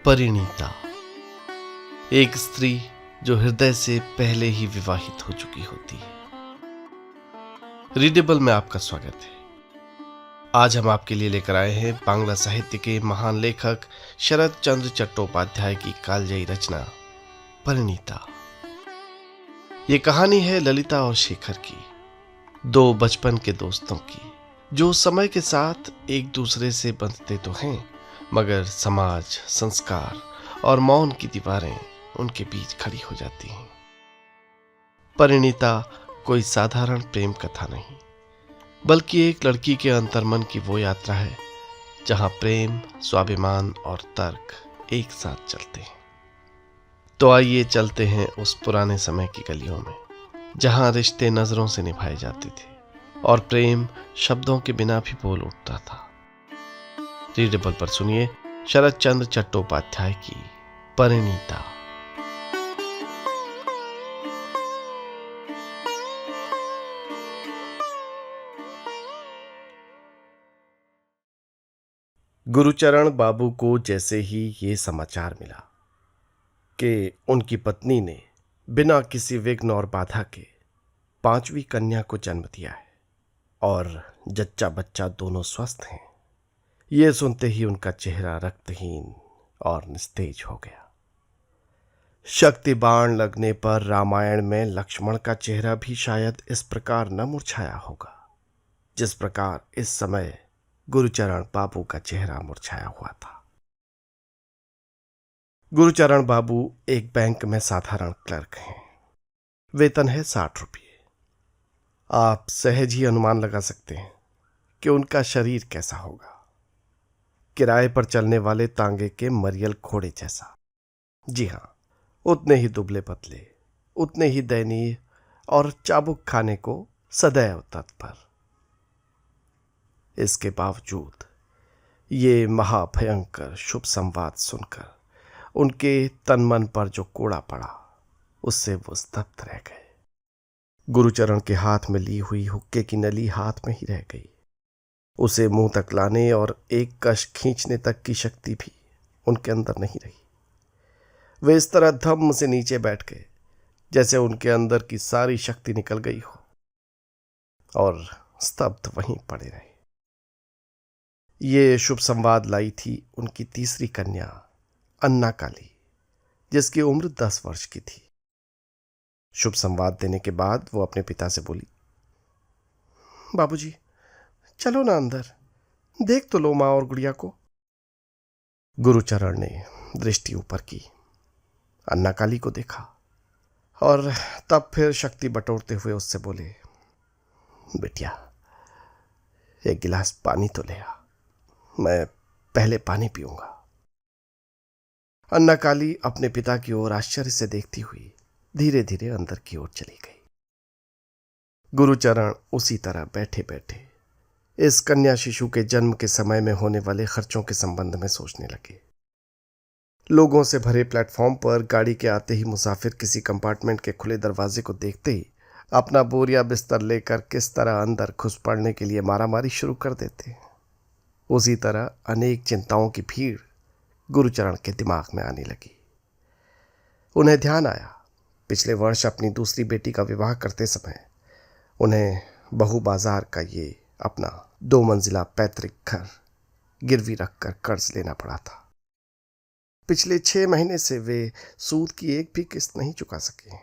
परिणीता, एक स्त्री जो हृदय से पहले ही विवाहित हो चुकी होती है। रीडेबल में आपका स्वागत है। आज हम आपके लिए लेकर आए हैं बांग्ला साहित्य के महान लेखक शरत चंद्र चट्टोपाध्याय की कालजयी रचना परिणीता। ये कहानी है ललिता और शेखर की, दो बचपन के दोस्तों की, जो समय के साथ एक दूसरे से बंधते तो हैं, मगर समाज, संस्कार और मौन की दीवारें उनके बीच खड़ी हो जाती हैं। परिणीता कोई साधारण प्रेम कथा नहीं, बल्कि एक लड़की के अंतर्मन की वो यात्रा है जहां प्रेम, स्वाभिमान और तर्क एक साथ चलते हैं। तो आइए चलते हैं उस पुराने समय की गलियों में, जहां रिश्ते नजरों से निभाए जाते थे और प्रेम शब्दों के बिना भी बोल उठता था। रीडेबल पर सुनिए शरत चंद्र चट्टोपाध्याय की परिणीता। गुरुचरण बाबू को जैसे ही ये समाचार मिला कि उनकी पत्नी ने बिना किसी विघ्न और बाधा के 5वीं कन्या को जन्म दिया है और जच्चा बच्चा दोनों स्वस्थ हैं, ये सुनते ही उनका चेहरा रक्तहीन और निस्तेज हो गया। शक्ति बाण लगने पर रामायण में लक्ष्मण का चेहरा भी शायद इस प्रकार न मुरझाया होगा जिस प्रकार इस समय गुरुचरण बाबू का चेहरा मुरझाया हुआ था। गुरुचरण बाबू एक बैंक में साधारण क्लर्क हैं। वेतन है 60 रुपये। आप सहज ही अनुमान लगा सकते हैं कि उनका शरीर कैसा होगा। किराए पर चलने वाले तांगे के मरियल घोड़े जैसा। जी हां, उतने ही दुबले पतले, उतने ही दयनीय और चाबुक खाने को सदैव तत्पर। इसके बावजूद ये महाभयंकर शुभ संवाद सुनकर उनके तन मन पर जो कोड़ा पड़ा, उससे वो स्तब्ध रह गए। गुरुचरण के हाथ में ली हुई हुक्के की नली हाथ में ही रह गई। उसे मुंह तक लाने और एक कश खींचने तक की शक्ति भी उनके अंदर नहीं रही। वे इस तरह धम्म से नीचे बैठ गए जैसे उनके अंदर की सारी शक्ति निकल गई हो और स्तब्ध वहीं पड़े रहे। ये शुभ संवाद लाई थी उनकी तीसरी कन्या अन्ना काली, जिसकी उम्र 10 वर्ष की थी। शुभ संवाद देने के बाद वो अपने पिता से बोली, बाबूजी, चलो ना अंदर, देख तो लो मां और गुड़िया को। गुरुचरण ने दृष्टि ऊपर की, अन्ना काली को देखा और तब फिर शक्ति बटोरते हुए उससे बोले, बेटिया, एक गिलास पानी तो ले आ, मैं पहले पानी पीऊंगा। अन्ना काली अपने पिता की ओर आश्चर्य से देखती हुई धीरे धीरे अंदर की ओर चली गई। गुरुचरण उसी तरह बैठे बैठे इस कन्या शिशु के जन्म के समय में होने वाले खर्चों के संबंध में सोचने लगे। लोगों से भरे प्लेटफॉर्म पर गाड़ी के आते ही मुसाफिर किसी कंपार्टमेंट के खुले दरवाजे को देखते ही अपना बोरिया बिस्तर लेकर किस तरह अंदर घुस पड़ने के लिए मारामारी शुरू कर देते। उसी तरह अनेक चिंताओं की भीड़ गुरुचरण के दिमाग में आने लगी। उन्हें ध्यान आया, पिछले वर्ष अपनी दूसरी बेटी का विवाह करते समय उन्हें बहु बाजार का ये अपना 2 मंजिला पैतृक घर गिरवी रखकर कर्ज लेना पड़ा था। पिछले 6 महीने से वे सूद की एक भी किस्त नहीं चुका सके।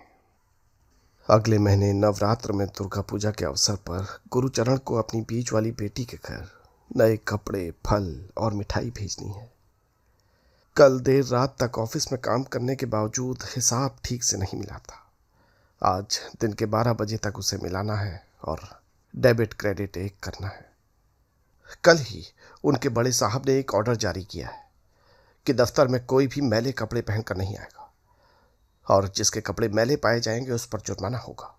अगले महीने नवरात्र में दुर्गा पूजा के अवसर पर गुरुचरण को अपनी बीच वाली बेटी के घर नए कपड़े, फल और मिठाई भेजनी है। कल देर रात तक ऑफिस में काम करने के बावजूद हिसाब ठीक से नहीं मिला था। आज दिन के 12 बजे तक उसे मिलाना है और डेबिट क्रेडिट एक करना है। कल ही उनके बड़े साहब ने एक ऑर्डर जारी किया है कि दफ्तर में कोई भी मैले कपड़े पहनकर नहीं आएगा और जिसके कपड़े मैले पाए जाएंगे उस पर जुर्माना होगा।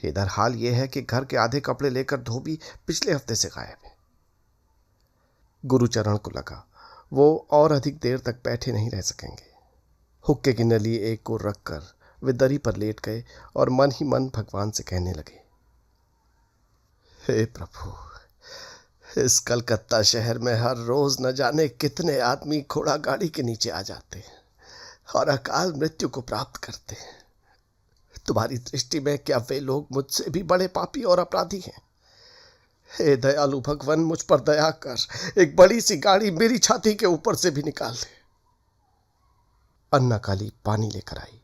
इधर हाल यह है कि घर के आधे कपड़े लेकर धोबी पिछले हफ्ते से गायब है। गुरुचरण को लगा वो और अधिक देर तक बैठे नहीं रह सकेंगे। हुक्के की नली एक ओर रखकर वे दरी पर लेट गए और मन ही मन भगवान से कहने लगे, हे प्रभु, इस कलकत्ता शहर में हर रोज न जाने कितने आदमी घोड़ा गाड़ी के नीचे आ जाते हैं और अकाल मृत्यु को प्राप्त करते हैं। तुम्हारी दृष्टि में क्या वे लोग मुझसे भी बड़े पापी और अपराधी हैं? हे दयालु भगवान, मुझ पर दया कर, एक बड़ी सी गाड़ी मेरी छाती के ऊपर से भी निकाल दे। अन्ना काली पानी लेकर आई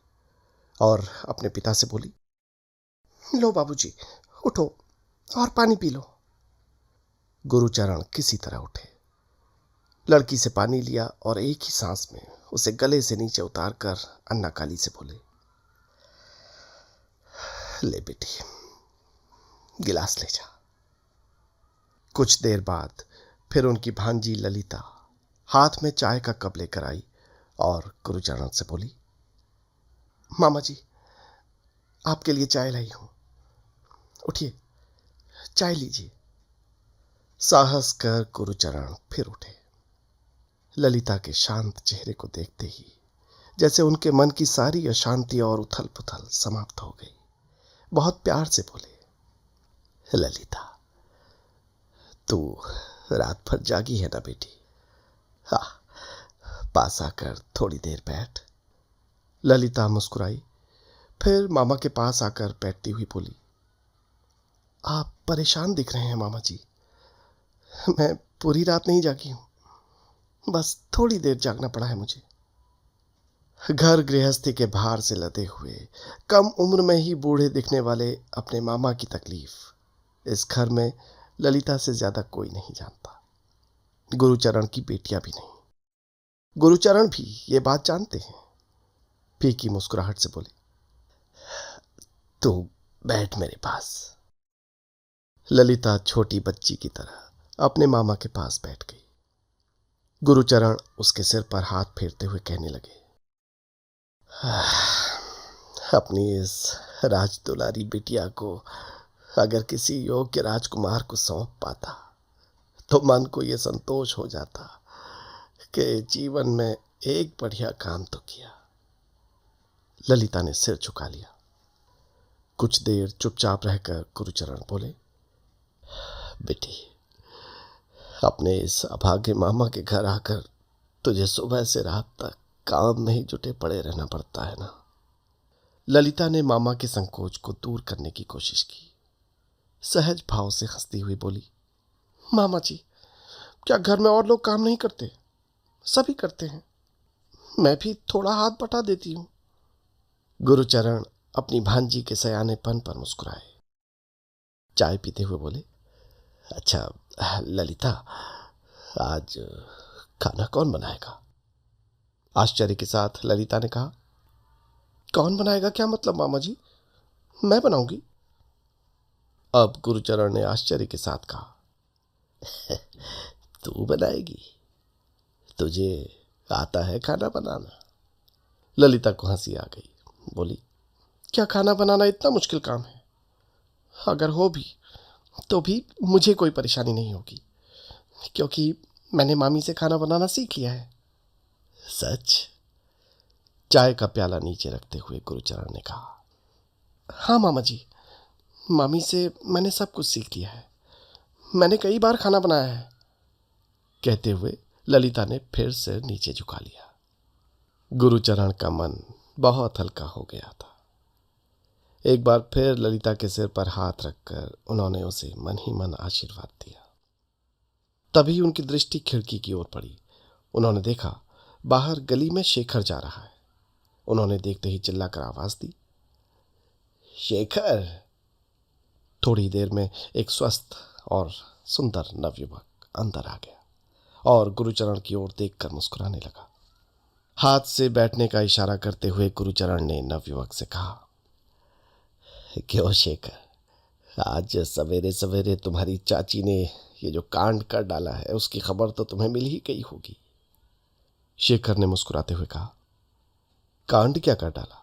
और अपने पिता से बोली, लो बाबूजी, उठो और पानी पी लो। गुरुचरण किसी तरह उठे, लड़की से पानी लिया और एक ही सांस में उसे गले से नीचे उतारकर अन्ना काली से बोले, ले बेटी, गिलास ले जा। कुछ देर बाद फिर उनकी भांजी ललिता हाथ में चाय का कप लेकर आई और गुरुचरण से बोली, मामा जी, आपके लिए चाय लाई हूं, उठिए, चाय लीजिए। साहस कर गुरुचरण फिर उठे। ललिता के शांत चेहरे को देखते ही जैसे उनके मन की सारी अशांति और उथल पुथल समाप्त हो गई। बहुत प्यार से बोले, ललिता, तू रात भर जागी है ना बेटी? हाँ, पास आकर थोड़ी देर बैठ। ललिता मुस्कुराई, फिर मामा के पास आकर बैठती हुई बोली, आप परेशान दिख रहे हैं मामा जी। मैं पूरी रात नहीं जागी हूं, बस थोड़ी देर जागना पड़ा है मुझे। घर गृहस्थी के भार से लदे हुए, कम उम्र में ही बूढ़े दिखने वाले अपने मामा की तकलीफ इस घर में ललिता से ज्यादा कोई नहीं जानता। गुरुचरण की बेटियां भी नहीं। गुरुचरण भी ये बात जानते हैं। फीकी मुस्कुराहट से बोले, तू बैठ मेरे पास। ललिता छोटी बच्ची की तरह अपने मामा के पास बैठ गई। गुरुचरण उसके सिर पर हाथ फेरते हुए कहने लगे, अपनी इस राजदुलारी बिटिया को अगर किसी योग्य राजकुमार को सौंप पाता तो मन को यह संतोष हो जाता कि जीवन में एक बढ़िया काम तो किया। ललिता ने सिर झुका लिया। कुछ देर चुपचाप रहकर गुरुचरण बोले, बेटी, अपने इस अभागे मामा के घर आकर तुझे सुबह से रात तक काम में ही जुटे पड़े रहना पड़ता है ना। ललिता ने मामा के संकोच को दूर करने की कोशिश की। सहज भाव से हंसती हुई बोली, मामा जी, क्या घर में और लोग काम नहीं करते? सभी करते हैं, मैं भी थोड़ा हाथ बटा देती हूं। गुरुचरण अपनी भांजी के सयानेपन पर मुस्कुराए। चाय पीते हुए बोले, अच्छा ललिता, आज खाना कौन बनाएगा? आश्चर्य के साथ ललिता ने कहा, कौन बनाएगा क्या मतलब मामा जी? मैं बनाऊंगी। अब गुरुचरण ने आश्चर्य के साथ कहा, तू बनाएगी? तुझे आता है खाना बनाना? ललिता को हंसी आ गई। बोली, क्या खाना बनाना इतना मुश्किल काम है? अगर हो भी तो भी मुझे कोई परेशानी नहीं होगी, क्योंकि मैंने मामी से खाना बनाना सीख लिया है। सच? चाय का प्याला नीचे रखते हुए गुरुचरण ने कहा, हाँ मामा जी, मामी से मैंने सब कुछ सीख लिया है। मैंने कई बार खाना बनाया है। कहते हुए ललिता ने फिर सिर नीचे झुका लिया। गुरुचरण का मन बहुत हल्का हो गया था। एक बार फिर ललिता के सिर पर हाथ रखकर उन्होंने उसे मन ही मन आशीर्वाद दिया। तभी उनकी दृष्टि खिड़की की ओर पड़ी। उन्होंने देखा बाहर गली में शेखर जा रहा है। उन्होंने देखते ही चिल्लाकर आवाज दी, शेखर। थोड़ी देर में एक स्वस्थ और सुंदर नवयुवक अंदर आ गया और गुरुचरण की ओर देखकर मुस्कुराने लगा। हाथ से बैठने का इशारा करते हुए गुरुचरण ने नवयुवक से कहा, क्यों शेखर, आज सवेरे सवेरे तुम्हारी चाची ने ये जो कांड कर डाला है उसकी खबर तो तुम्हें मिल ही गई होगी। शेखर ने मुस्कुराते हुए कहा, कांड क्या कर डाला?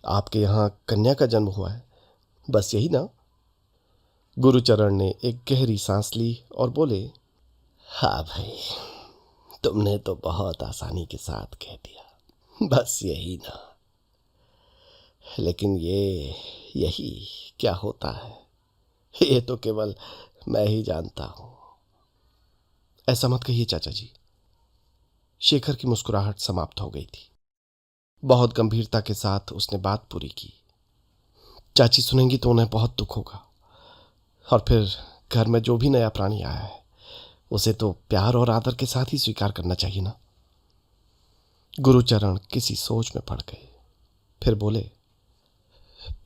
आपके यहां कन्या का जन्म हुआ है, बस यही ना? गुरुचरण ने एक गहरी सांस ली और बोले, हाँ भाई, तुमने तो बहुत आसानी के साथ कह दिया, बस यही ना। लेकिन यही क्या होता है, ये तो केवल मैं ही जानता हूं। ऐसा मत कहिए चाचा जी। शेखर की मुस्कुराहट समाप्त हो गई थी। बहुत गंभीरता के साथ उसने बात पूरी की। चाची सुनेंगी तो उन्हें बहुत दुख होगा, और फिर घर में जो भी नया प्राणी आया है उसे तो प्यार और आदर के साथ ही स्वीकार करना चाहिए ना। गुरुचरण किसी सोच में पड़ गए, फिर बोले,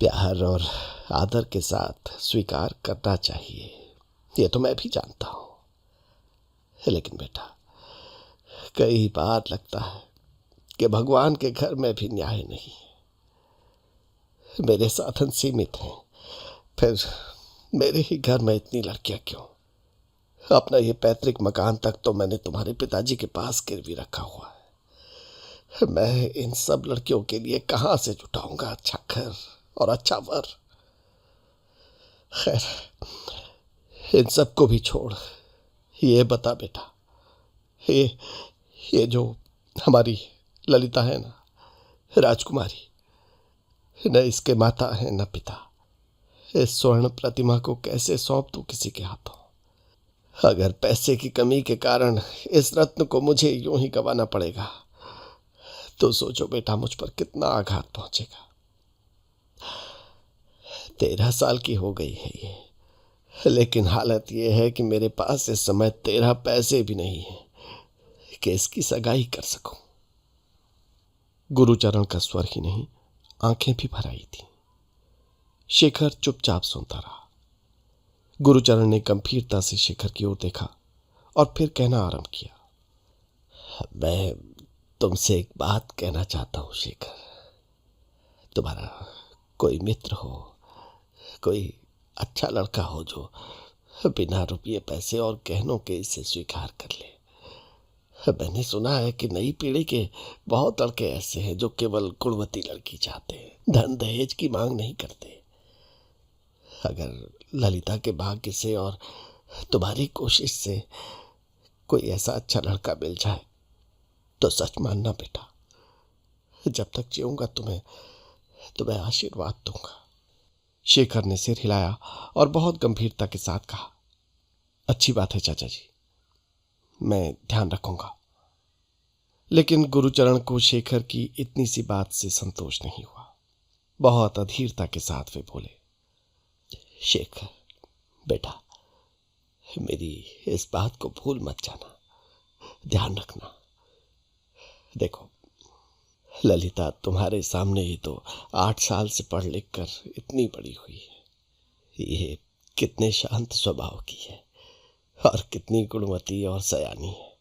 प्यार और आदर के साथ स्वीकार करना चाहिए, ये तो मैं भी जानता हूं। लेकिन बेटा, कई बार लगता है कि भगवान के घर में भी न्याय नहीं है। मेरे साधन सीमित हैं, फिर मेरे ही घर में इतनी लड़कियां क्यों? अपना ये पैतृक मकान तक तो मैंने तुम्हारे पिताजी के पास गिरवी रखा हुआ है। मैं इन सब लड़कियों के लिए कहां से जुटाऊंगा अच्छा घर और अच्छा वर? खैर, इन सबको भी छोड़, ये बता बेटा, ये ये जो हमारी ललिता है ना, राजकुमारी, न इसके माता है न पिता, इस स्वर्ण प्रतिमा को कैसे सौंप दूं किसी के हाथों? अगर पैसे की कमी के कारण इस रत्न को मुझे यूं ही गंवाना पड़ेगा तो सोचो बेटा मुझ पर कितना आघात पहुंचेगा। 13 साल की हो गई है ये, लेकिन हालत ये है कि मेरे पास इस समय 13 पैसे भी नहीं है कि इसकी सगाई कर सकूं। गुरुचरण का स्वर ही नहीं, आंखें भी भर आई थी। शेखर चुपचाप सुनता रहा। गुरुचरण ने गंभीरता से शेखर की ओर देखा और फिर कहना आरंभ किया, मैं तुमसे एक बात कहना चाहता हूं शेखर। तुम्हारा कोई मित्र हो, कोई अच्छा लड़का हो जो बिना रुपये पैसे और गहनों के इसे स्वीकार कर ले। मैंने सुना है कि नई पीढ़ी के बहुत लड़के ऐसे हैं जो केवल गुणवती लड़की चाहते हैं, धन दहेज की मांग नहीं करते। अगर ललिता के भाग्य से और तुम्हारी कोशिश से कोई ऐसा अच्छा लड़का मिल जाए तो सच मानना बेटा, जब तक जीऊंगा तुम्हें आशीर्वाद दूंगा। शेखर ने सिर हिलाया और बहुत गंभीरता के साथ कहा, अच्छी बात है चाचा जी, मैं ध्यान रखूंगा। लेकिन गुरुचरण को शेखर की इतनी सी बात से संतोष नहीं हुआ। बहुत अधीरता के साथ वे बोले, शेखर बेटा, मेरी इस बात को भूल मत जाना, ध्यान रखना। देखो, ललिता तुम्हारे सामने ही तो 8 साल से पढ़ लिख कर इतनी बड़ी हुई है। ये कितने शांत स्वभाव की है और कितनी गुणवती और सयानी है।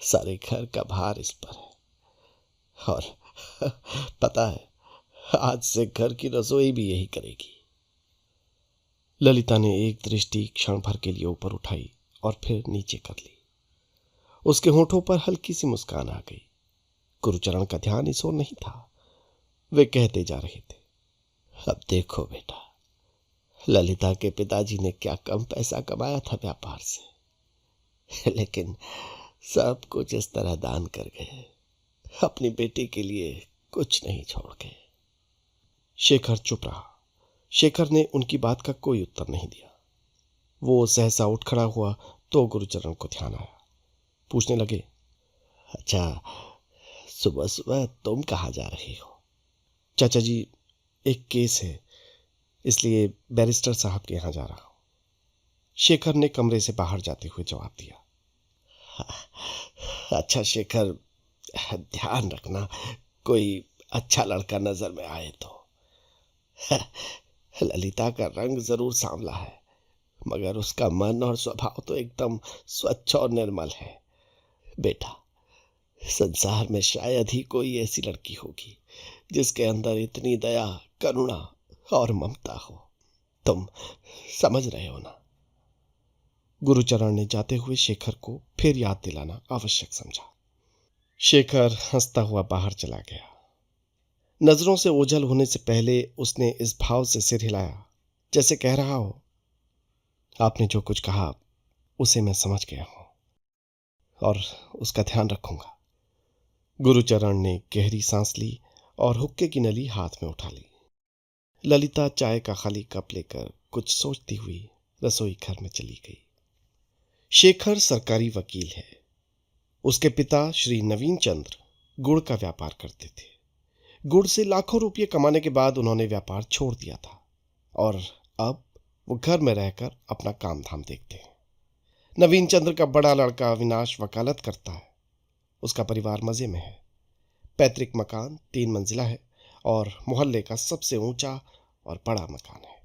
सारे घर का भार इस पर है, और पता है, आज से घर की रसोई भी यही करेगी। ललिता ने एक दृष्टि क्षण भर के लिए ऊपर उठाई और फिर नीचे कर ली। उसके होठों पर हल्की सी मुस्कान आ गई। गुरुचरण का ध्यान इस ओर नहीं था। वे कहते जा रहे थे, अब देखो बेटा, ललिता के पिताजी ने क्या कम पैसा कमाया था व्यापार से, लेकिन सब कुछ इस तरह दान कर गए, अपनी बेटी के लिए कुछ नहीं छोड़ गए। शेखर चुप रहा। शेखर ने उनकी बात का कोई उत्तर नहीं दिया। वो सहसा उठ खड़ा हुआ तो गुरुचरण को ध्यान आया। पूछने लगे, अच्छा, सुबह सुबह तुम कहाँ जा रही हो? चाचा जी, एक केस है, इसलिए बैरिस्टर साहब के यहां जा रहा हूं। शेखर ने कमरे से बाहर जाते हुए जवाब दिया। अच्छा शेखर, ध्यान रखना कोई अच्छा लड़का नजर में आए तो। ललिता का रंग जरूर सांवला है, मगर उसका मन और स्वभाव तो एकदम स्वच्छ और निर्मल है। बेटा, संसार में शायद ही कोई ऐसी लड़की होगी जिसके अंदर इतनी दया, करुणा और ममता हो। तुम समझ रहे हो ना? गुरुचरण ने जाते हुए शेखर को फिर याद दिलाना आवश्यक समझा। शेखर हंसता हुआ बाहर चला गया। नजरों से ओझल होने से पहले उसने इस भाव से सिर हिलाया जैसे कह रहा हो, आपने जो कुछ कहा उसे मैं समझ गया हूं और उसका ध्यान रखूंगा। गुरुचरण ने गहरी सांस ली और हुक्के की नली हाथ में उठा ली। ललिता चाय का खाली कप लेकर कुछ सोचती हुई रसोई घर में चली गई। शेखर सरकारी वकील है। उसके पिता श्री नवीन चंद्र गुड़ का व्यापार करते थे। गुड़ से लाखों रुपये कमाने के बाद उन्होंने व्यापार छोड़ दिया था और अब वो घर में रहकर अपना काम धाम देखते हैं। नवीन चंद्र का बड़ा लड़का अविनाश वकालत करता है। उसका परिवार मजे में है। पैतृक मकान 3 मंजिला है और मोहल्ले का सबसे ऊंचा और बड़ा मकान है।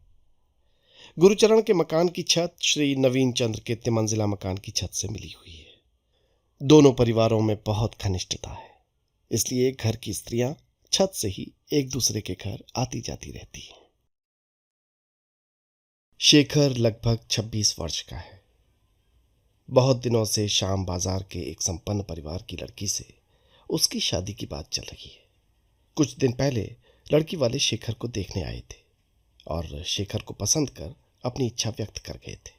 गुरुचरण के मकान की छत श्री नवीन चंद्र के 3 मंजिला मकान की छत से मिली हुई है। दोनों परिवारों में बहुत घनिष्ठता है, इसलिए घर की स्त्रियां छत से ही एक दूसरे के घर आती जाती रहती हैं। शेखर लगभग 26 वर्ष का है। बहुत दिनों से शाम बाजार के एक संपन्न परिवार की लड़की से उसकी शादी की बात चल रही है। कुछ दिन पहले लड़की वाले शेखर को देखने आए थे और शेखर को पसंद कर अपनी इच्छा व्यक्त कर गए थे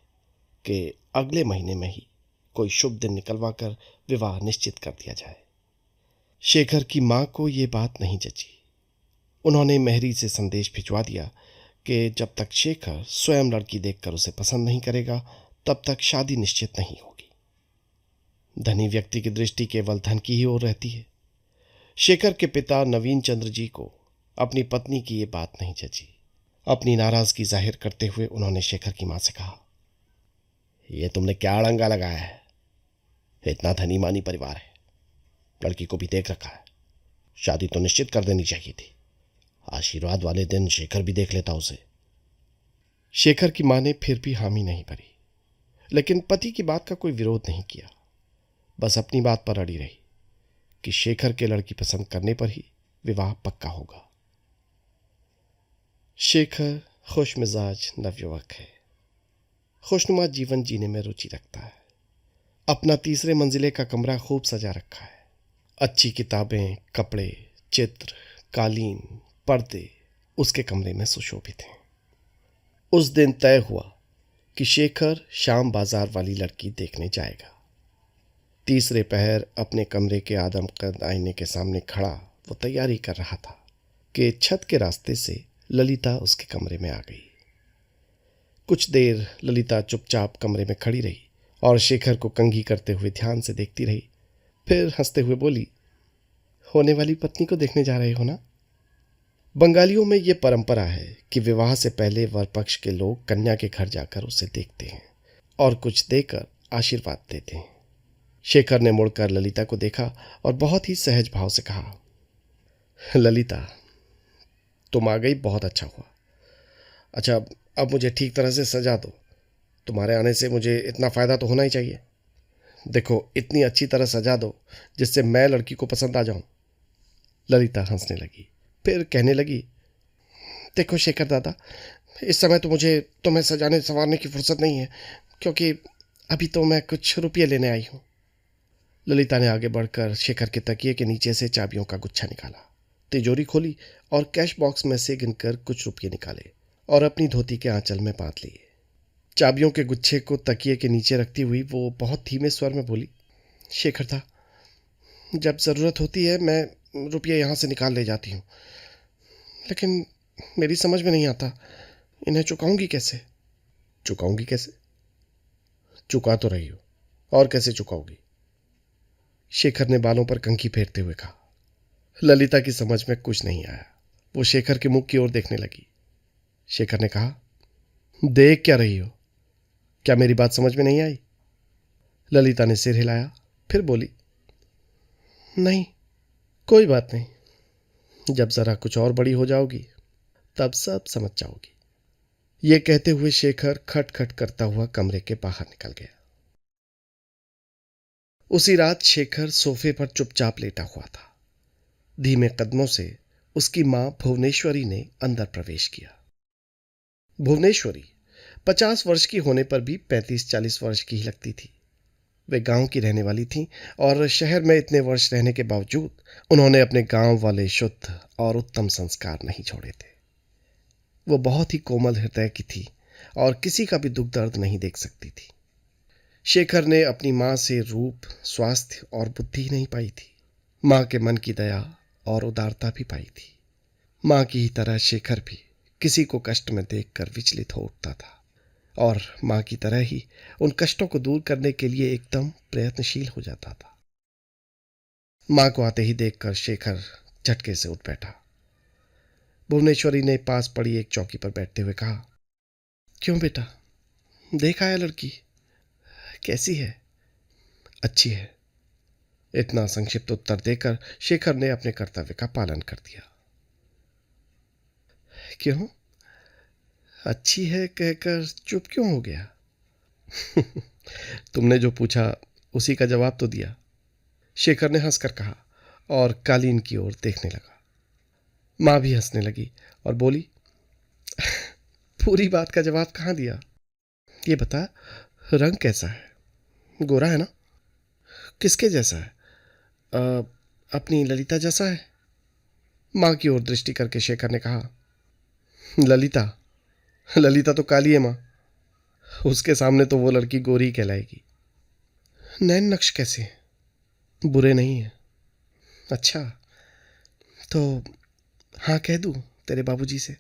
कि अगले महीने में ही कोई शुभ दिन निकलवा कर विवाह निश्चित कर दिया जाए। शेखर की मां को ये बात नहीं जची। उन्होंने मेहरी से संदेश भिजवा दिया कि जब तक शेखर स्वयं लड़की देखकर उसे पसंद नहीं करेगा तब तक शादी निश्चित नहीं होगी। धनी व्यक्ति की दृष्टि केवल धन की ही ओर रहती है। शेखर के पिता नवीन चंद्र जी को अपनी पत्नी की ये बात नहीं जची। अपनी नाराजगी जाहिर करते हुए उन्होंने शेखर की मां से कहा, यह तुमने क्या अड़ंगा लगाया है? इतना धनी मानी परिवार है, लड़की को भी देख रखा है, शादी तो निश्चित कर देनी चाहिए थी। आशीर्वाद वाले दिन शेखर भी देख लेता उसे। शेखर की मां ने फिर भी हामी नहीं भरी, लेकिन पति की बात का कोई विरोध नहीं किया। बस अपनी बात पर अड़ी रही कि शेखर के लड़की पसंद करने पर ही विवाह पक्का होगा। शेखर खुशमिजाज नवयुवक है। खुशनुमा जीवन जीने में रुचि रखता है। अपना 3 मंजिले का कमरा खूब सजा रखा है। अच्छी किताबें, कपड़े, चित्र, कालीन, पर्दे उसके कमरे में सुशोभित हैं। उस दिन तय हुआ कि शेखर शाम बाजार वाली लड़की देखने जाएगा। तीसरे पहर अपने कमरे के आदमकद आईने के सामने खड़ा वो तैयारी कर रहा था कि छत के रास्ते से ललिता उसके कमरे में आ गई। कुछ देर ललिता चुपचाप कमरे में खड़ी रही और शेखर को कंघी करते हुए ध्यान से देखती रही। फिर हंसते हुए बोली, होने वाली पत्नी को देखने जा रहे हो ना? बंगालियों में ये परंपरा है कि विवाह से पहले वर पक्ष के लोग कन्या के घर जाकर उसे देखते हैं और कुछ देकर आशीर्वाद देते हैं। शेखर ने मुड़कर ललिता को देखा और बहुत ही सहज भाव से कहा, ललिता तुम आ गई, बहुत अच्छा हुआ। अच्छा, अब मुझे ठीक तरह से सजा दो। तुम्हारे आने से मुझे इतना फ़ायदा तो होना ही चाहिए। देखो, इतनी अच्छी तरह सजा दो जिससे मैं लड़की को पसंद आ जाऊं। ललिता हंसने लगी, फिर कहने लगी, देखो शेखर दादा, इस समय तो मुझे तुम्हें सजाने संवारने की फुर्सत नहीं है, क्योंकि अभी तो मैं कुछ रुपये लेने आई हूँ। ललिता ने आगे बढ़कर शेखर के तकिए के नीचे से चाबियों का गुच्छा निकाला, तिजोरी खोली और कैश बॉक्स में से गिनकर कुछ रुपये निकाले और अपनी धोती के आंचल में बांध लिए। चाबियों के गुच्छे को तकिए के नीचे रखती हुई वो बहुत धीमे स्वर में बोली, शेखर दा, जब ज़रूरत होती है मैं रुपये यहाँ से निकाल ले जाती हूँ, लेकिन मेरी समझ में नहीं आता इन्हें चुकाऊंगी कैसे? चुकाऊंगी कैसे? चुका तो रही हो, और कैसे चुकाओगी? शेखर ने बालों पर कंघी फेरते हुए कहा। ललिता की समझ में कुछ नहीं आया। वो शेखर के मुख की ओर देखने लगी। शेखर ने कहा, देख क्या रही हो? क्या मेरी बात समझ में नहीं आई? ललिता ने सिर हिलाया, फिर बोली, नहीं, कोई बात नहीं। जब जरा कुछ और बड़ी हो जाओगी तब सब समझ जाओगी। ये कहते हुए शेखर खटखट करता हुआ कमरे के बाहर निकल गया। उसी रात शेखर सोफे पर चुपचाप लेटा हुआ था। धीमे कदमों से उसकी मां भुवनेश्वरी ने अंदर प्रवेश किया। भुवनेश्वरी 50 वर्ष की होने पर भी 35-40 वर्ष की ही लगती थी। वे गांव की रहने वाली थीं और शहर में इतने वर्ष रहने के बावजूद उन्होंने अपने गांव वाले शुद्ध और उत्तम संस्कार नहीं छोड़े थे। वो बहुत ही कोमल हृदय की थी और किसी का भी दुख दर्द नहीं देख सकती थी। शेखर ने अपनी मां से रूप, स्वास्थ्य और बुद्धि नहीं पाई थी। मां के मन की दया और उदारता भी पाई थी। मां की ही तरह शेखर भी किसी को कष्ट में देखकर विचलित हो उठता था और मां की तरह ही उन कष्टों को दूर करने के लिए एकदम प्रयत्नशील हो जाता था। मां को आते ही देखकर शेखर झटके से उठ बैठा। भुवनेश्वरी ने पास पड़ी एक चौकी पर बैठते हुए कहा, क्यों बेटा, देखा है लड़की कैसी है? अच्छी है। इतना संक्षिप्त उत्तर देकर शेखर ने अपने कर्तव्य का पालन कर दिया। क्यों, अच्छी है कहकर चुप क्यों हो गया? तुमने जो पूछा उसी का जवाब तो दिया, शेखर ने हंसकर कहा और कालीन की ओर देखने लगा। मां भी हंसने लगी और बोली, पूरी बात का जवाब कहाँ दिया? ये बता, रंग कैसा है? गोरा है ना? किसके जैसा है? अपनी ललिता जैसा है? मां की ओर दृष्टि करके शेखर ने कहा, ललिता? ललिता तो काली है मां, उसके सामने तो वो लड़की गोरी कहलाएगी। नैन नक्श कैसे हैं? बुरे नहीं है। अच्छा, तो हाँ कह दूं तेरे बाबूजी से?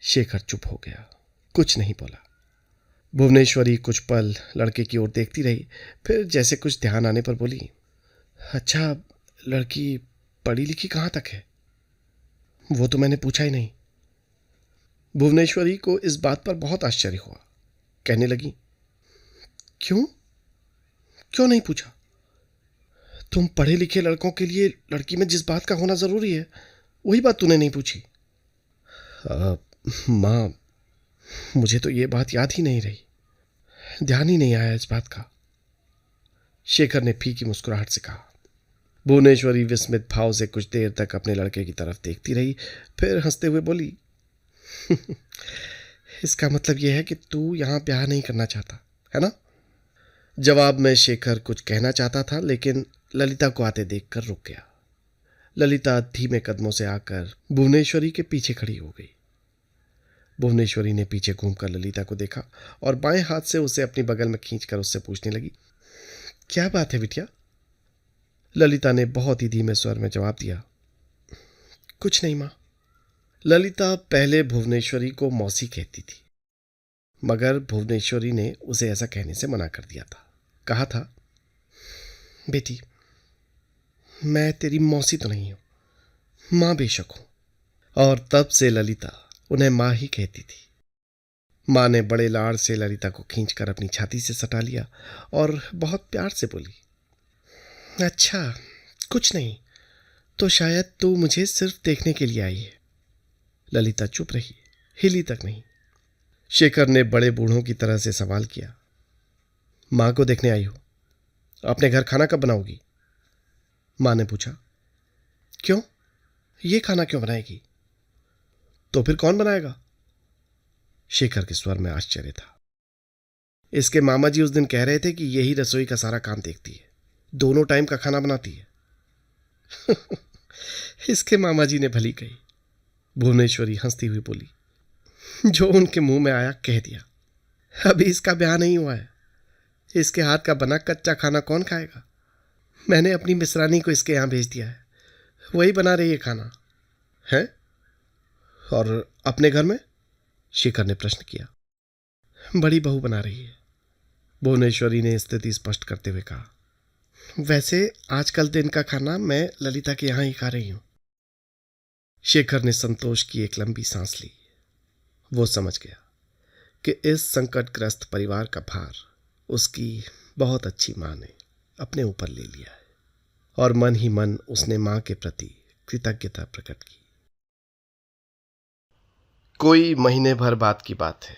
शेखर चुप हो गया, कुछ नहीं बोला। भुवनेश्वरी कुछ पल लड़के की ओर देखती रही, फिर जैसे कुछ ध्यान आने पर बोली, अच्छा, लड़की पढ़ी लिखी कहाँ तक है? वो तो मैंने पूछा ही नहीं। भुवनेश्वरी को इस बात पर बहुत आश्चर्य हुआ। कहने लगी, क्यों क्यों नहीं पूछा? तुम पढ़े लिखे लड़कों के लिए लड़की में जिस बात का होना जरूरी है वही बात तूने नहीं पूछी। मां, मुझे तो ये बात याद ही नहीं रही, ध्यान ही नहीं आया इस बात का, शेखर ने फीकी मुस्कुराहट से कहा। भुवनेश्वरी विस्मित भाव से कुछ देर तक अपने लड़के की तरफ देखती रही, फिर हंसते हुए बोली, इसका मतलब यह है कि तू यहां ब्याह नहीं करना चाहता है ना? जवाब में शेखर कुछ कहना चाहता था, लेकिन ललिता को आते देखकर रुक गया। ललिता धीमे कदमों से आकर भुवनेश्वरी के पीछे खड़ी हो गई। भुवनेश्वरी ने पीछे घूमकर ललिता को देखा और बाएं हाथ से उसे अपनी बगल में खींचकर उससे पूछने लगी, क्या बात है बिटिया? ललिता ने बहुत ही धीमे स्वर में जवाब दिया, कुछ नहीं मां। ललिता पहले भुवनेश्वरी को मौसी कहती थी, मगर भुवनेश्वरी ने उसे ऐसा कहने से मना कर दिया था। कहा था, बेटी, मैं तेरी मौसी तो नहीं हूं, मां बेशक हूं। और तब से ललिता उन्हें मां ही कहती थी। मां ने बड़े लाड़ से ललिता को खींचकर अपनी छाती से सटा लिया और बहुत प्यार से बोली, अच्छा, कुछ नहीं, तो शायद तू मुझे सिर्फ देखने के लिए आई है। ललिता चुप रही, हिली तक नहीं। शेखर ने बड़े बूढ़ों की तरह से सवाल किया, मां को देखने आई हो? अपने घर खाना कब बनाओगी? मां ने पूछा। क्यों, ये खाना क्यों बनाएगी? तो फिर कौन बनाएगा? शेखर के स्वर में आश्चर्य था। इसके मामा जी उस दिन कह रहे थे कि यही रसोई का सारा काम देखती है, दोनों टाइम का खाना बनाती है। इसके मामा जी ने भली कही, भुवनेश्वरी हंसती हुई बोली। जो उनके मुंह में आया कह दिया। अभी इसका ब्याह नहीं हुआ है, इसके हाथ का बना कच्चा खाना कौन खाएगा? मैंने अपनी मिसरानी को इसके यहां भेज दिया है, वही बना रही है खाना। है? और अपने घर में? शेखर ने प्रश्न किया। बड़ी बहू बना रही है, भुवनेश्वरी ने स्थिति स्पष्ट करते हुए कहा। वैसे आजकल दिन का खाना मैं ललिता के यहां ही खा रही हूं। शेखर ने संतोष की एक लंबी सांस ली। वो समझ गया कि इस संकटग्रस्त परिवार का भार उसकी बहुत अच्छी मां ने अपने ऊपर ले लिया है, और मन ही मन उसने मां के प्रति कृतज्ञता प्रकट की। कोई महीने भर बाद की बात है।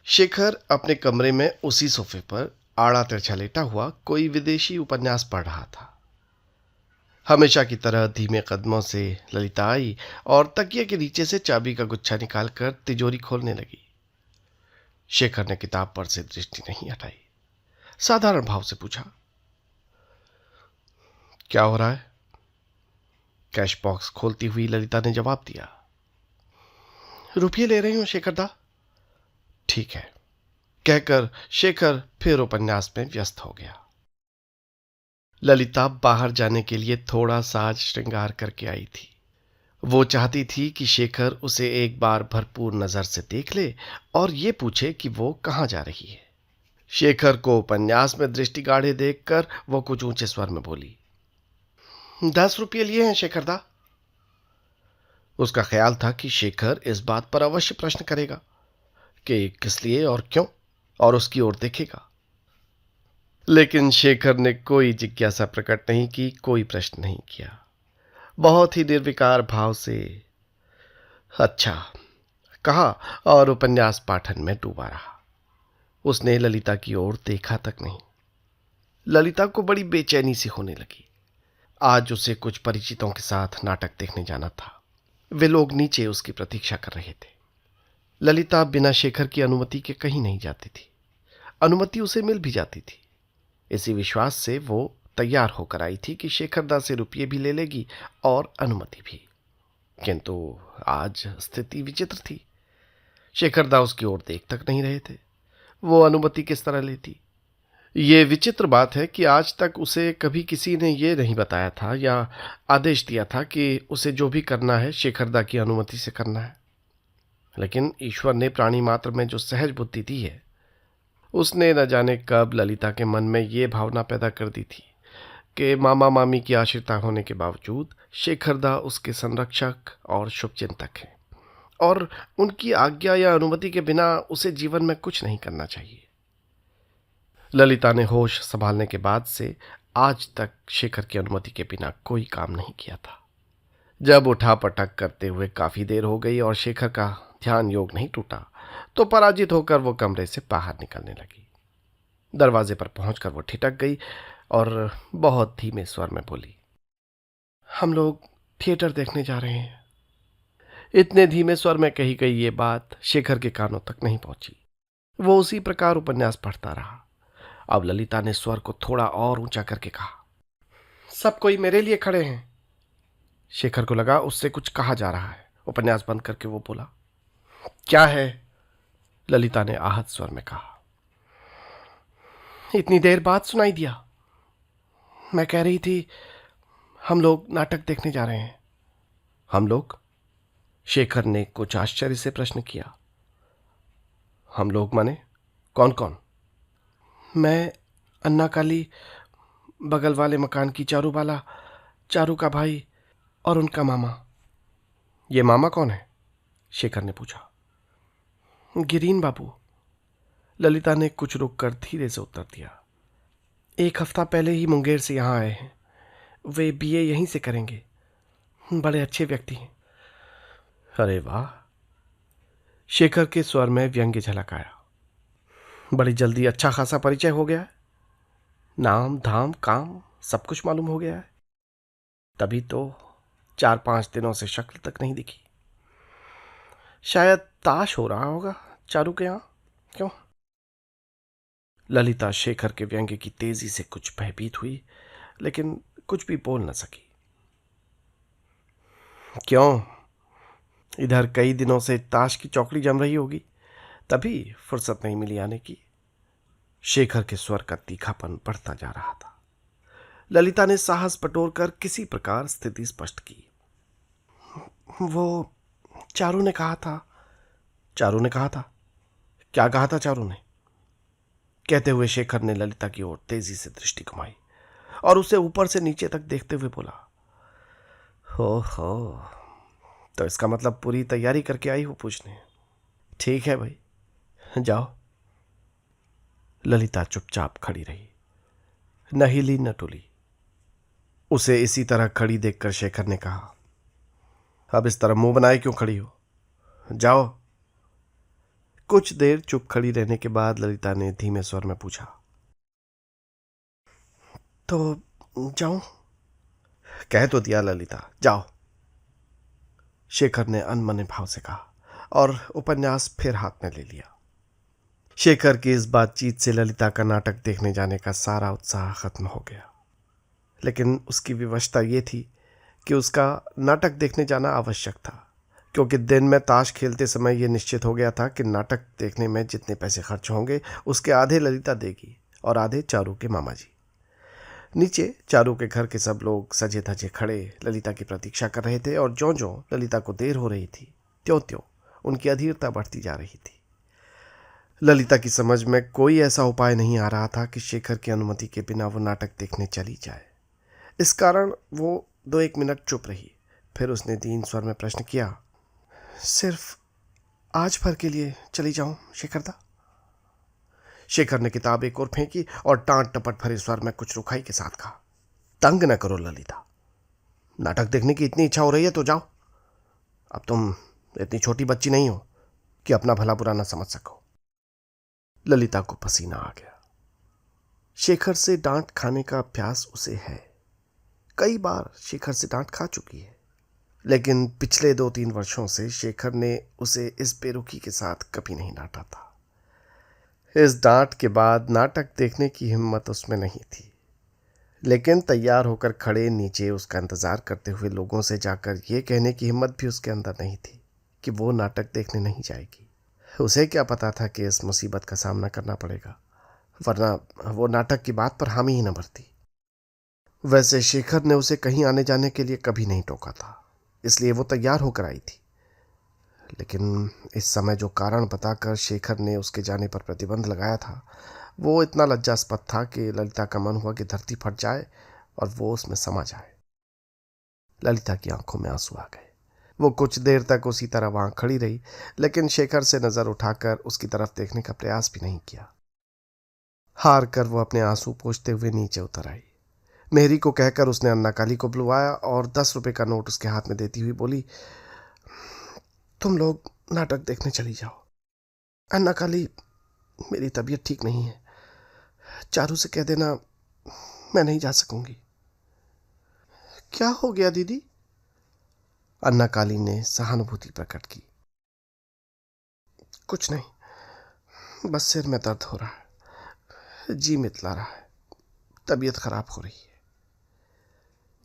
शेखर अपने कमरे में उसी सोफे पर आड़ा तिरछा लेटा हुआ कोई विदेशी उपन्यास पढ़ रहा था। हमेशा की तरह धीमे कदमों से ललिता आई और तकिए के नीचे से चाबी का गुच्छा निकालकर तिजोरी खोलने लगी। शेखर ने किताब पर से दृष्टि नहीं हटाई, साधारण भाव से पूछा, क्या हो रहा है? कैश बॉक्स खोलती हुई ललिता ने जवाब दिया, रुपये ले रही हूं शेखर दा। ठीक है, कहकर शेखर फिर उपन्यास में व्यस्त हो गया। ललिता बाहर जाने के लिए थोड़ा साज श्रृंगार करके आई थी। वो चाहती थी कि शेखर उसे एक बार भरपूर नजर से देख ले और ये पूछे कि वो कहाँ जा रही है। शेखर को उपन्यास में दृष्टि गाढ़े देखकर वो कुछ ऊंचे स्वर में बोली, 10 रुपये लिए हैं शेखरदा। उसका ख्याल था कि शेखर इस बात पर अवश्य प्रश्न करेगा कि किस लिए और क्यों, और उसकी ओर देखेगा। लेकिन शेखर ने कोई जिज्ञासा प्रकट नहीं की, कोई प्रश्न नहीं किया। बहुत ही निर्विकार भाव से अच्छा कहा और उपन्यास पाठन में डूबा रहा। उसने ललिता की ओर देखा तक नहीं। ललिता को बड़ी बेचैनी सी होने लगी। आज उसे कुछ परिचितों के साथ नाटक देखने जाना था। वे लोग नीचे उसकी प्रतीक्षा कर रहे थे। ललिता बिना शेखर की अनुमति के कहीं नहीं जाती थी। अनुमति उसे मिल भी जाती थी। इसी विश्वास से वो तैयार होकर आई थी कि शेखरदा से रुपये भी ले लेगी और अनुमति भी। किंतु आज स्थिति विचित्र थी। शेखरदा उसकी ओर देख तक नहीं रहे थे। वो अनुमति किस तरह लेती? ये विचित्र बात है कि आज तक उसे कभी किसी ने ये नहीं बताया था या आदेश दिया था कि उसे जो भी करना है शेखरदा की अनुमति से करना है। लेकिन ईश्वर ने प्राणी मात्र में जो सहज बुद्धि दी है, उसने न जाने कब ललिता के मन में ये भावना पैदा कर दी थी कि मामा मामी की आश्रिता होने के बावजूद शेखरदा उसके संरक्षक और शुभचिंतक हैं और उनकी आज्ञा या अनुमति के बिना उसे जीवन में कुछ नहीं करना चाहिए। ललिता ने होश संभालने के बाद से आज तक शेखर की अनुमति के बिना कोई काम नहीं किया था। जब उठा पटक करते हुए काफी देर हो गई और शेखर का ध्यान योग नहीं टूटा तो पराजित होकर वो कमरे से बाहर निकलने लगी। दरवाजे पर पहुंचकर वो ठिठक गई और बहुत धीमे स्वर में बोली, हम लोग थिएटर देखने जा रहे हैं। इतने धीमे स्वर में कही गई ये बात शेखर के कानों तक नहीं पहुंची। वो उसी प्रकार उपन्यास पढ़ता रहा। अब ललिता ने स्वर को थोड़ा और ऊंचा करके कहा, सब कोई मेरे लिए खड़े हैं। शेखर को लगा उससे कुछ कहा जा रहा है। उपन्यास बंद करके वो बोला, क्या है? ललिता ने आहत स्वर में कहा, इतनी देर बाद सुनाई दिया। मैं कह रही थी हम लोग नाटक देखने जा रहे हैं। हम लोग? शेखर ने कुछ आश्चर्य से प्रश्न किया। हम लोग माने कौन कौन? मैं, अन्ना काली, बगल वाले मकान की चारूबाला, चारू का भाई और उनका मामा। ये मामा कौन है? शेखर ने पूछा। गिरीन बाबू। ललिता ने कुछ रुक कर धीरे से उत्तर दिया। 1 हफ्ता पहले ही मुंगेर से यहाँ आए हैं। वे बीए यहीं से करेंगे। बड़े अच्छे व्यक्ति हैं। अरे वाह! शेखर के स्वर में व्यंग्य झलक आया। बड़ी जल्दी अच्छा खासा परिचय हो गया है। नाम धाम काम सब कुछ मालूम हो गया है। तभी तो 4-5 दिनों से शक्ल तक नहीं दिखी। शायद ताश हो रहा होगा चारू के यहाँ, क्यों? ललिता शेखर के व्यंग्य की तेजी से कुछ भयभीत हुई, लेकिन कुछ भी बोल न सकी। क्यों? इधर कई दिनों से ताश की चौकड़ी जम रही होगी, तभी फुर्सत नहीं मिली आने की। शेखर के स्वर का तीखापन बढ़ता जा रहा था। ललिता ने साहस बटोरकर किसी प्रकार स्थिति स्पष्ट की। वो चारू ने कहा था। चारू ने कहा था? क्या कहा था चारू ने? कहते हुए शेखर ने ललिता की ओर तेजी से दृष्टि घुमाई और उसे ऊपर से नीचे तक देखते हुए बोला, हो तो इसका मतलब पूरी तैयारी करके आई हो पूछने। ठीक है भाई, जाओ। ललिता चुपचाप खड़ी रही, न हिली न टुली। उसे इसी तरह खड़ी देखकर शेखर ने कहा, अब इस तरह मुंह बनाए क्यों खड़ी हो? जाओ। कुछ देर चुप खड़ी रहने के बाद ललिता ने धीमे स्वर में पूछा, तो जाऊं? कह तो दिया ललिता, जाओ। शेखर ने अनमने भाव से कहा और उपन्यास फिर हाथ में ले लिया। शेखर की इस बातचीत से ललिता का नाटक देखने जाने का सारा उत्साह खत्म हो गया। लेकिन उसकी विवशता ये थी कि उसका नाटक देखने जाना आवश्यक था, क्योंकि दिन में ताश खेलते समय यह निश्चित हो गया था कि नाटक देखने में जितने पैसे खर्च होंगे उसके आधे ललिता देगी और आधे चारू के मामा जी। नीचे चारू के घर के सब लोग सजे धजे खड़े ललिता की प्रतीक्षा कर रहे थे और ज्यों ज्यों ललिता को देर हो रही थी त्यों त्यों उनकी अधीरता बढ़ती जा रही थी। ललिता की समझ में कोई ऐसा उपाय नहीं आ रहा था कि शेखर की अनुमति के बिना वो नाटक देखने चली जाए। इस कारण वो 2-1 मिनट चुप रही। फिर उसने दीन स्वर में प्रश्न किया, सिर्फ आज भर के लिए चली जाऊं शेखर दा? शेखर ने किताब एक और फेंकी और टांट टपट भरे स्वर में कुछ रुखाई के साथ कहा, तंग न करो ललिता, नाटक देखने की इतनी इच्छा हो रही है तो जाओ। अब तुम इतनी छोटी बच्ची नहीं हो कि अपना भला बुरा ना समझ सको। ललिता को पसीना आ गया। शेखर से डांट खाने का अभ्यास उसे है। कई बार शेखर से डांट खा चुकी है, लेकिन पिछले 2-3 वर्षों से शेखर ने उसे इस बेरुखी के साथ कभी नहीं डांटा था। इस डांट के बाद नाटक देखने की हिम्मत उसमें नहीं थी, लेकिन तैयार होकर खड़े नीचे उसका इंतजार करते हुए लोगों से जाकर यह कहने की हिम्मत भी उसके अंदर नहीं थी कि वो नाटक देखने नहीं जाएगी। उसे क्या पता था कि इस मुसीबत का सामना करना पड़ेगा, वरना वो नाटक की बात पर हामी ही न भरती। वैसे शेखर ने उसे कहीं आने जाने के लिए कभी नहीं टोका था, इसलिए वो तैयार होकर आई थी। लेकिन इस समय जो कारण बताकर शेखर ने उसके जाने पर प्रतिबंध लगाया था, वो इतना लज्जास्पद था कि ललिता का मन हुआ कि धरती फट जाए और वो उसमें समा जाए। ललिता की आंखों में आंसू आ गए। वो कुछ देर तक उसी तरह वहां खड़ी रही, लेकिन शेखर से नजर उठाकर उसकी तरफ देखने का प्रयास भी नहीं किया। हार कर वो अपने आंसू पोंछते हुए नीचे उतर आई। मेहरी को कहकर उसने अन्ना काली को बुलवाया और 10 रुपए का नोट उसके हाथ में देती हुई बोली, तुम लोग नाटक देखने चली जाओ। अन्ना काली, मेरी तबीयत ठीक नहीं है, चारू से कह देना मैं नहीं जा सकूंगी। क्या हो गया दीदी? अन्ना काली ने सहानुभूति प्रकट की। कुछ नहीं, बस सिर में दर्द हो रहा है, जी मितला रहा है, तबीयत खराब हो रही है।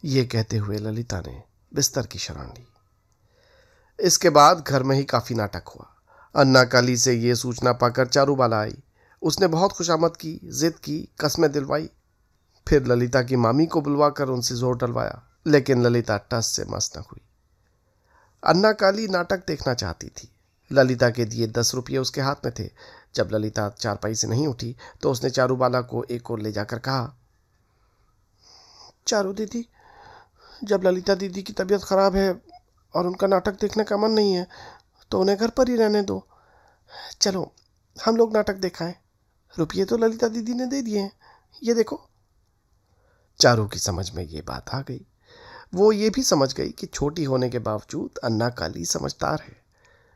ये कहते हुए ललिता ने बिस्तर की शरण ली। इसके बाद घर में ही काफी नाटक हुआ। अन्ना काली से ये सूचना पाकर चारूबाला आई। उसने बहुत खुशामद की, जिद की, कस्में दिलवाई। फिर ललिता की मामी को बुलवाकर उनसे जोर डलवाया, लेकिन ललिता टस से मस न हुई। अन्ना काली नाटक देखना चाहती थी। ललिता के दिए 10 रुपये उसके हाथ में थे। जब ललिता चारपाई से नहीं उठी तो उसने चारूबाला को एक ओर ले जाकर कहा, चारू दीदी, जब ललिता दीदी की तबीयत खराब है और उनका नाटक देखने का मन नहीं है तो उन्हें घर पर ही रहने दो। चलो हम लोग नाटक दिखाएं। रुपये तो ललिता दीदी ने दे दिए हैं, ये देखो। चारू की समझ में ये बात आ गई। वो ये भी समझ गई कि छोटी होने के बावजूद अन्ना काली समझदार है,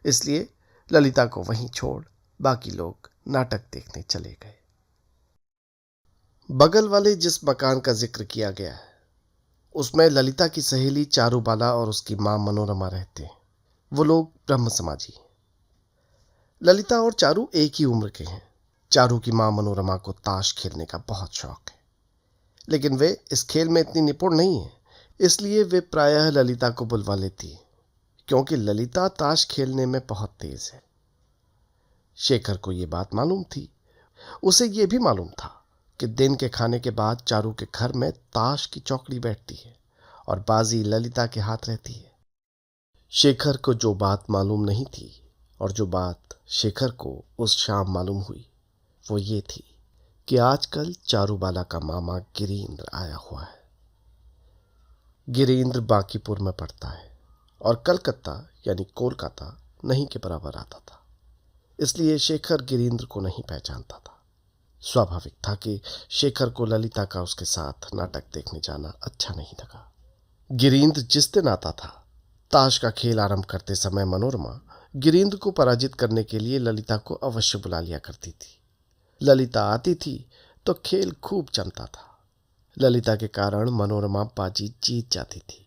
इसलिए ललिता को वहीं छोड़ बाकी लोग नाटक देखने चले गए। बगल वाले जिस मकान का जिक्र किया गया है उसमें ललिता की सहेली चारूबाला और उसकी मां मनोरमा रहते हैं। वो लोग ब्रह्म समाजी हैं। ललिता और चारू एक ही उम्र के हैं। चारू की मां मनोरमा को ताश खेलने का बहुत शौक है, लेकिन वे इस खेल में इतनी निपुण नहीं है, इसलिए वे प्रायः ललिता को बुलवा लेती है, क्योंकि ललिता ताश खेलने में बहुत तेज है। शेखर को यह बात मालूम थी। उसे यह भी मालूम था कि दिन के खाने के बाद चारू के घर में ताश की चौकड़ी बैठती है और बाजी ललिता के हाथ रहती है। शेखर को जो बात मालूम नहीं थी और जो बात शेखर को उस शाम मालूम हुई वो ये थी कि आजकल चारूबाला का मामा गिरीन्द्र आया हुआ है। गिरीन्द्र बांकीपुर में पढ़ता है और कलकत्ता यानी कोलकाता नहीं के बराबर आता था, इसलिए शेखर गिरीन्द्र को नहीं पहचानता था। स्वाभाविक था कि शेखर को ललिता का उसके साथ नाटक देखने जाना अच्छा नहीं लगा। गिरीन्द्र जिस दिन आता था, ताश का खेल आरंभ करते समय मनोरमा गिरीन्द्र को पराजित करने के लिए ललिता को अवश्य बुला लिया करती थी। ललिता आती थी तो खेल खूब जमता था। ललिता के कारण मनोरमा बाजी जीत जाती थी।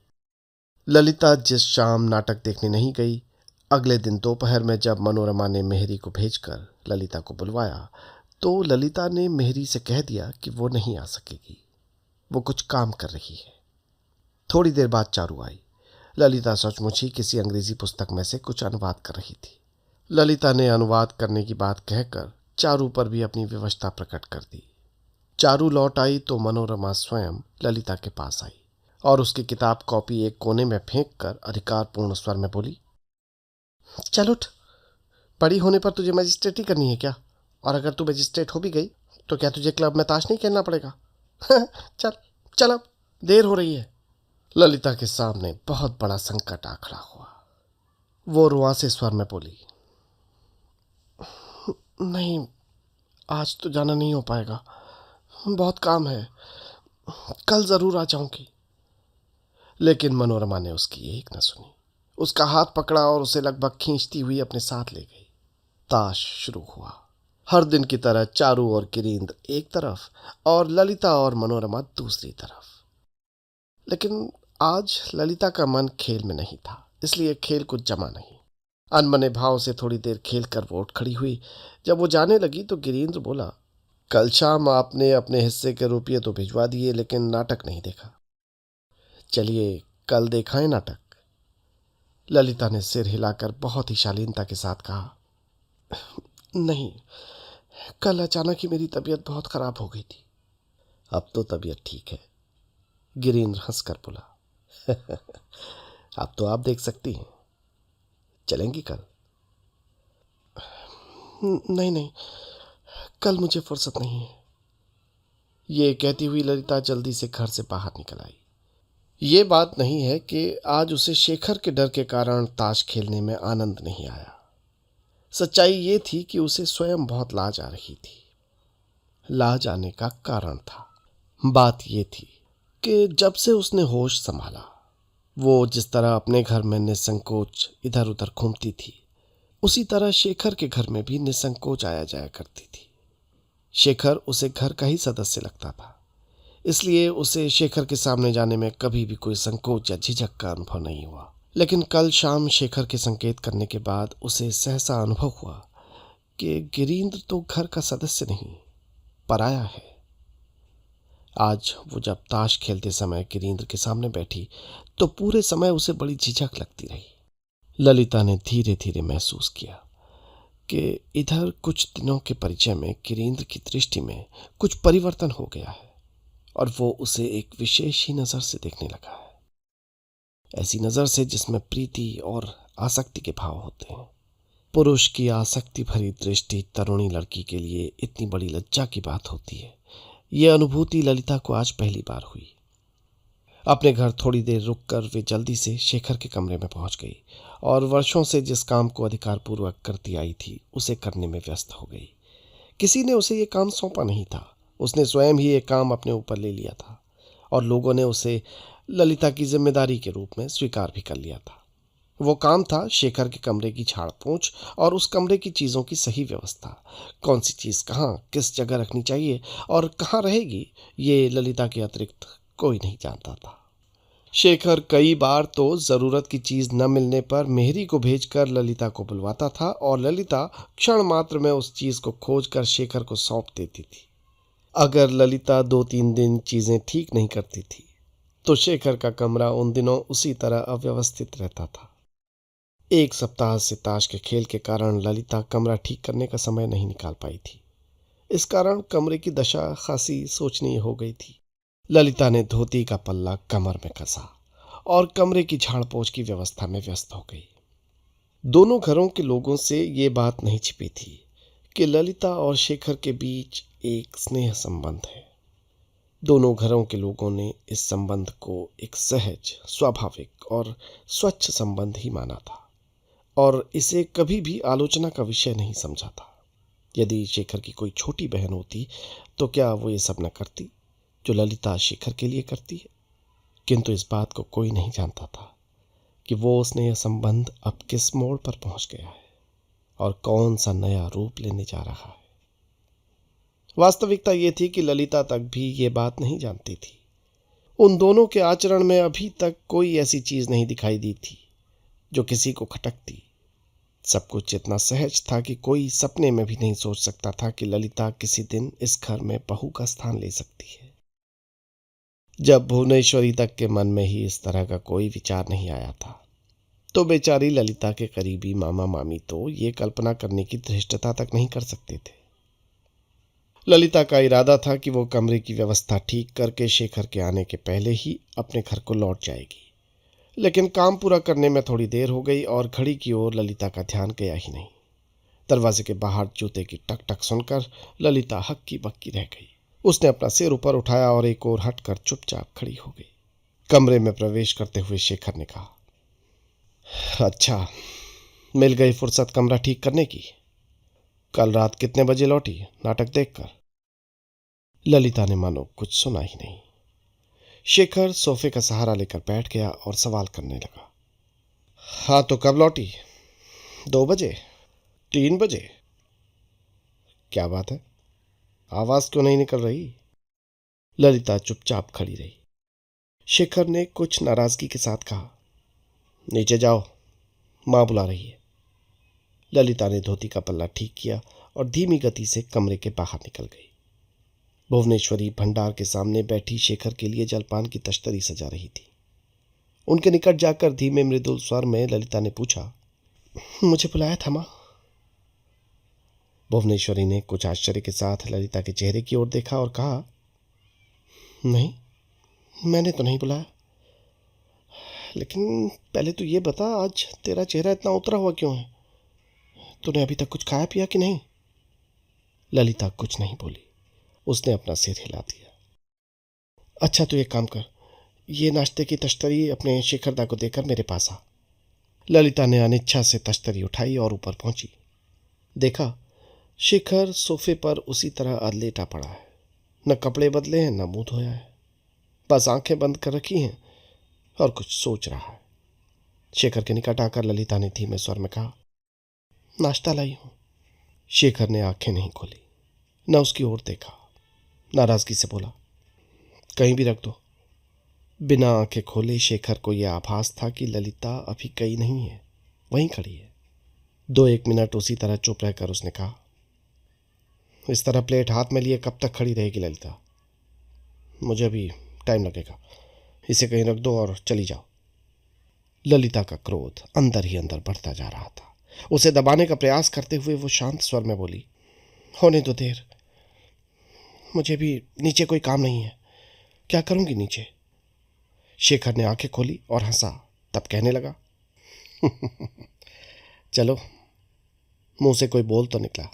ललिता जिस शाम नाटक देखने नहीं गई, अगले दिन दोपहर में जब मनोरमा ने मेहरी को भेजकर ललिता को बुलवाया तो ललिता ने मेहरी से कह दिया कि वो नहीं आ सकेगी, वो कुछ काम कर रही है। थोड़ी देर बाद चारू आई। ललिता सचमुच ही किसी अंग्रेजी पुस्तक में से कुछ अनुवाद कर रही थी। ललिता ने अनुवाद करने की बात कहकर चारू पर भी अपनी विवशता प्रकट कर दी। चारू लौट आई तो मनोरमा स्वयं ललिता के पास आई और उसकी किताब कॉपी एक कोने में फेंक कर अधिकारपूर्ण स्वर में बोली, चल उठ, बड़ी होने पर तुझे मजिस्ट्रेटी करनी है क्या? और अगर तू मजिस्ट्रेट हो भी गई तो क्या तुझे क्लब में ताश नहीं खेलना पड़ेगा? चल चल, अब देर हो रही है। ललिता के सामने बहुत बड़ा संकट आ खड़ा हुआ। वो रुआंसे स्वर में बोली, नहीं, आज तो जाना नहीं हो पाएगा, बहुत काम है, कल जरूर आ जाऊंगी। लेकिन मनोरमा ने उसकी एक न सुनी, उसका हाथ पकड़ा और उसे लगभग खींचती हुई अपने साथ ले गई। ताश शुरू हुआ। हर दिन की तरह चारू और किरींद्र एक तरफ और ललिता और मनोरमा दूसरी तरफ। लेकिन आज ललिता का मन खेल में नहीं था, इसलिए खेल कुछ जमा नहीं। अनमने भाव से थोड़ी देर खेल कर वो उठ खड़ी हुई। जब वो जाने लगी तो गिरीन्द्र बोला, कल शाम आपने अपने हिस्से के रुपये तो भिजवा दिए, लेकिन नाटक नहीं देखा। चलिए कल देखाएं नाटक। ललिता ने सिर हिलाकर बहुत ही शालीनता के साथ कहा, नहीं, कल अचानक ही मेरी तबीयत बहुत खराब हो गई थी। अब तो तबीयत ठीक है, गिरीन्द्र हंसकर बोला। अब तो आप देख सकती हैं, चलेंगी कल? नहीं नहीं, कल मुझे फुर्सत नहीं है। ये कहती हुई ललिता जल्दी से घर से बाहर निकल आई। ये बात नहीं है कि आज उसे शेखर के डर के कारण ताश खेलने में आनंद नहीं आया। सच्चाई ये थी कि उसे स्वयं बहुत लाज आ रही थी। लाज आने का कारण था, बात ये थी कि जब से उसने होश संभाला, वो जिस तरह अपने घर में निसंकोच इधर उधर घूमती थी, उसी तरह शेखर के घर में भी निसंकोच आया जाया करती थी। शेखर उसे घर का ही सदस्य लगता था, इसलिए उसे शेखर के सामने जाने में कभी भी कोई संकोच या झिझक का अनुभव नहीं हुआ। लेकिन कल शाम शेखर के संकेत करने के बाद उसे सहसा अनुभव हुआ कि गिरीन्द्र तो घर का सदस्य नहीं, पराया है। आज वो जब ताश खेलते समय गिरीन्द्र के सामने बैठी तो पूरे समय उसे बड़ी झिझक लगती रही। ललिता ने धीरे धीरे महसूस किया कि इधर कुछ दिनों के परिचय में गिरीन्द्र की दृष्टि में कुछ परिवर्तन हो गया है और वो उसे एक विशेष ही नजर से देखने लगा है। ऐसी नजर से जिसमें प्रीति और आसक्ति के भाव होते हैं। पुरुष की आसक्ति भरी दृष्टि तरुणी लड़की के लिए इतनी बड़ी लज्जा की बात होती है, ये अनुभूति ललिता को आज पहली बार हुई। अपने घर थोड़ी देर रुककर वे जल्दी से शेखर के कमरे में पहुंच गई और वर्षों से जिस काम को अधिकारपूर्वक करती आई थी उसे करने में व्यस्त हो गई। किसी ने उसे ये काम सौंपा नहीं था, उसने स्वयं ही ये काम अपने ऊपर ले लिया था और लोगों ने उसे ललिता की जिम्मेदारी के रूप में स्वीकार भी कर लिया था। वो काम था शेखर के कमरे की झाड़ पोंछ और उस कमरे की चीज़ों की सही व्यवस्था। कौन सी चीज़ कहाँ किस जगह रखनी चाहिए और कहाँ रहेगी, ये ललिता के अतिरिक्त कोई नहीं जानता था। शेखर कई बार तो ज़रूरत की चीज़ न मिलने पर मेहरी को भेजकर ललिता को बुलवाता था और ललिता क्षण मात्र में उस चीज़ को खोजकर शेखर को सौंप देती थी। अगर ललिता 2-3 दिन चीज़ें ठीक नहीं करती थी तो शेखर का कमरा उन दिनों उसी तरह अव्यवस्थित रहता था। एक सप्ताह से ताश के खेल के कारण ललिता कमरा ठीक करने का समय नहीं निकाल पाई थी। इस कारण कमरे की दशा खासी सोचनीय हो गई थी। ललिता ने धोती का पल्ला कमर में कसा और कमरे की झाड़ पोंछ की व्यवस्था में व्यस्त हो गई। दोनों घरों के लोगों से ये बात नहीं छिपी थी कि ललिता और शेखर के बीच एक स्नेह संबंध है। दोनों घरों के लोगों ने इस संबंध को एक सहज, स्वाभाविक और स्वच्छ संबंध ही माना था और इसे कभी भी आलोचना का विषय नहीं समझा था। यदि शेखर की कोई छोटी बहन होती तो क्या वो ये सब न करती जो ललिता शेखर के लिए करती है? किंतु इस बात को कोई नहीं जानता था कि वो स्नेह संबंध अब किस मोड़ पर पहुंच गया है और कौन सा नया रूप लेने जा रहा है। वास्तविकता ये थी कि ललिता तक भी ये बात नहीं जानती थी। उन दोनों के आचरण में अभी तक कोई ऐसी चीज नहीं दिखाई दी थी जो किसी को खटकती। सब कुछ इतना सहज था कि कोई सपने में भी नहीं सोच सकता था कि ललिता किसी दिन इस घर में बहू का स्थान ले सकती है। जब भुवनेश्वरी तक के मन में ही इस तरह का कोई विचार नहीं आया था तो बेचारी ललिता के करीबी मामा मामी तो ये कल्पना करने की धृष्टता तक नहीं कर सकते थे। ललिता का इरादा था कि वो कमरे की व्यवस्था ठीक करके शेखर के आने के पहले ही अपने घर को लौट जाएगी, लेकिन काम पूरा करने में थोड़ी देर हो गई और घड़ी की ओर ललिता का ध्यान गया ही नहीं। दरवाजे के बाहर जूते की टक टक सुनकर ललिता हक्की बक्की रह गई। उसने अपना सिर ऊपर उठाया और एक ओर हटकर चुपचाप खड़ी हो गई। कमरे में प्रवेश करते हुए शेखर ने कहा, अच्छा, मिल गई फुर्सत कमरा ठीक करने की। कल रात कितने बजे लौटी नाटक देखकर? ललिता ने मानो कुछ सुना ही नहीं। शेखर सोफे का सहारा लेकर बैठ गया और सवाल करने लगा, हाँ तो कब लौटी? 2 बजे? 3 बजे? क्या बात है, आवाज क्यों नहीं निकल रही? ललिता चुपचाप खड़ी रही। शेखर ने कुछ नाराजगी के साथ कहा, नीचे जाओ, मां बुला रही है। ललिता ने धोती का पल्ला ठीक किया और धीमी गति से कमरे के बाहर निकल गई। भुवनेश्वरी भंडार के सामने बैठी शेखर के लिए जलपान की तश्तरी सजा रही थी। उनके निकट जाकर धीमे मृदुल स्वर में ललिता ने पूछा, मुझे बुलाया था मां? भुवनेश्वरी ने कुछ आश्चर्य के साथ ललिता के चेहरे की ओर देखा और कहा, नहीं, मैंने तो नहीं बुलाया। लेकिन पहले तो ये बता, आज तेरा चेहरा इतना उतरा हुआ क्यों है? तूने अभी तक कुछ खाया पिया कि नहीं? ललिता कुछ नहीं बोली। उसने अपना सिर हिला दिया। अच्छा, तो एक काम कर, ये नाश्ते की तश्तरी अपने शेखरदा को देकर मेरे पास आ। ललिता ने अनिच्छा से तश्तरी उठाई और ऊपर पहुंची। देखा, शेखर सोफे पर उसी तरह अधलेटा पड़ा है। न कपड़े बदले हैं, न मुंह धोया है, बस आंखें बंद कर रखी हैं और कुछ सोच रहा है। शेखर के निकट आकर ललिता ने धीमे स्वर में कहा, नाश्ता लाई हूं। शेखर ने आंखें नहीं खोली, न उसकी ओर देखा। नाराजगी से बोला, कहीं भी रख दो। बिना आंखें खोले शेखर को यह आभास था कि ललिता अभी गई नहीं है, वहीं खड़ी है। 2-1 मिनट उसी तरह चुप रहकर उसने कहा, इस तरह प्लेट हाथ में लिए कब तक खड़ी रहेगी ललिता? मुझे अभी टाइम लगेगा, इसे कहीं रख दो और चली जाओ। ललिता का क्रोध अंदर ही अंदर बढ़ता जा रहा था। उसे दबाने का प्रयास करते हुए वो शांत स्वर में बोली, होने दो देर, मुझे भी नीचे कोई काम नहीं है, क्या करूंगी नीचे? शेखर ने आंखें खोली और हंसा, तब कहने लगा, चलो, मुंह से कोई बोल तो निकला।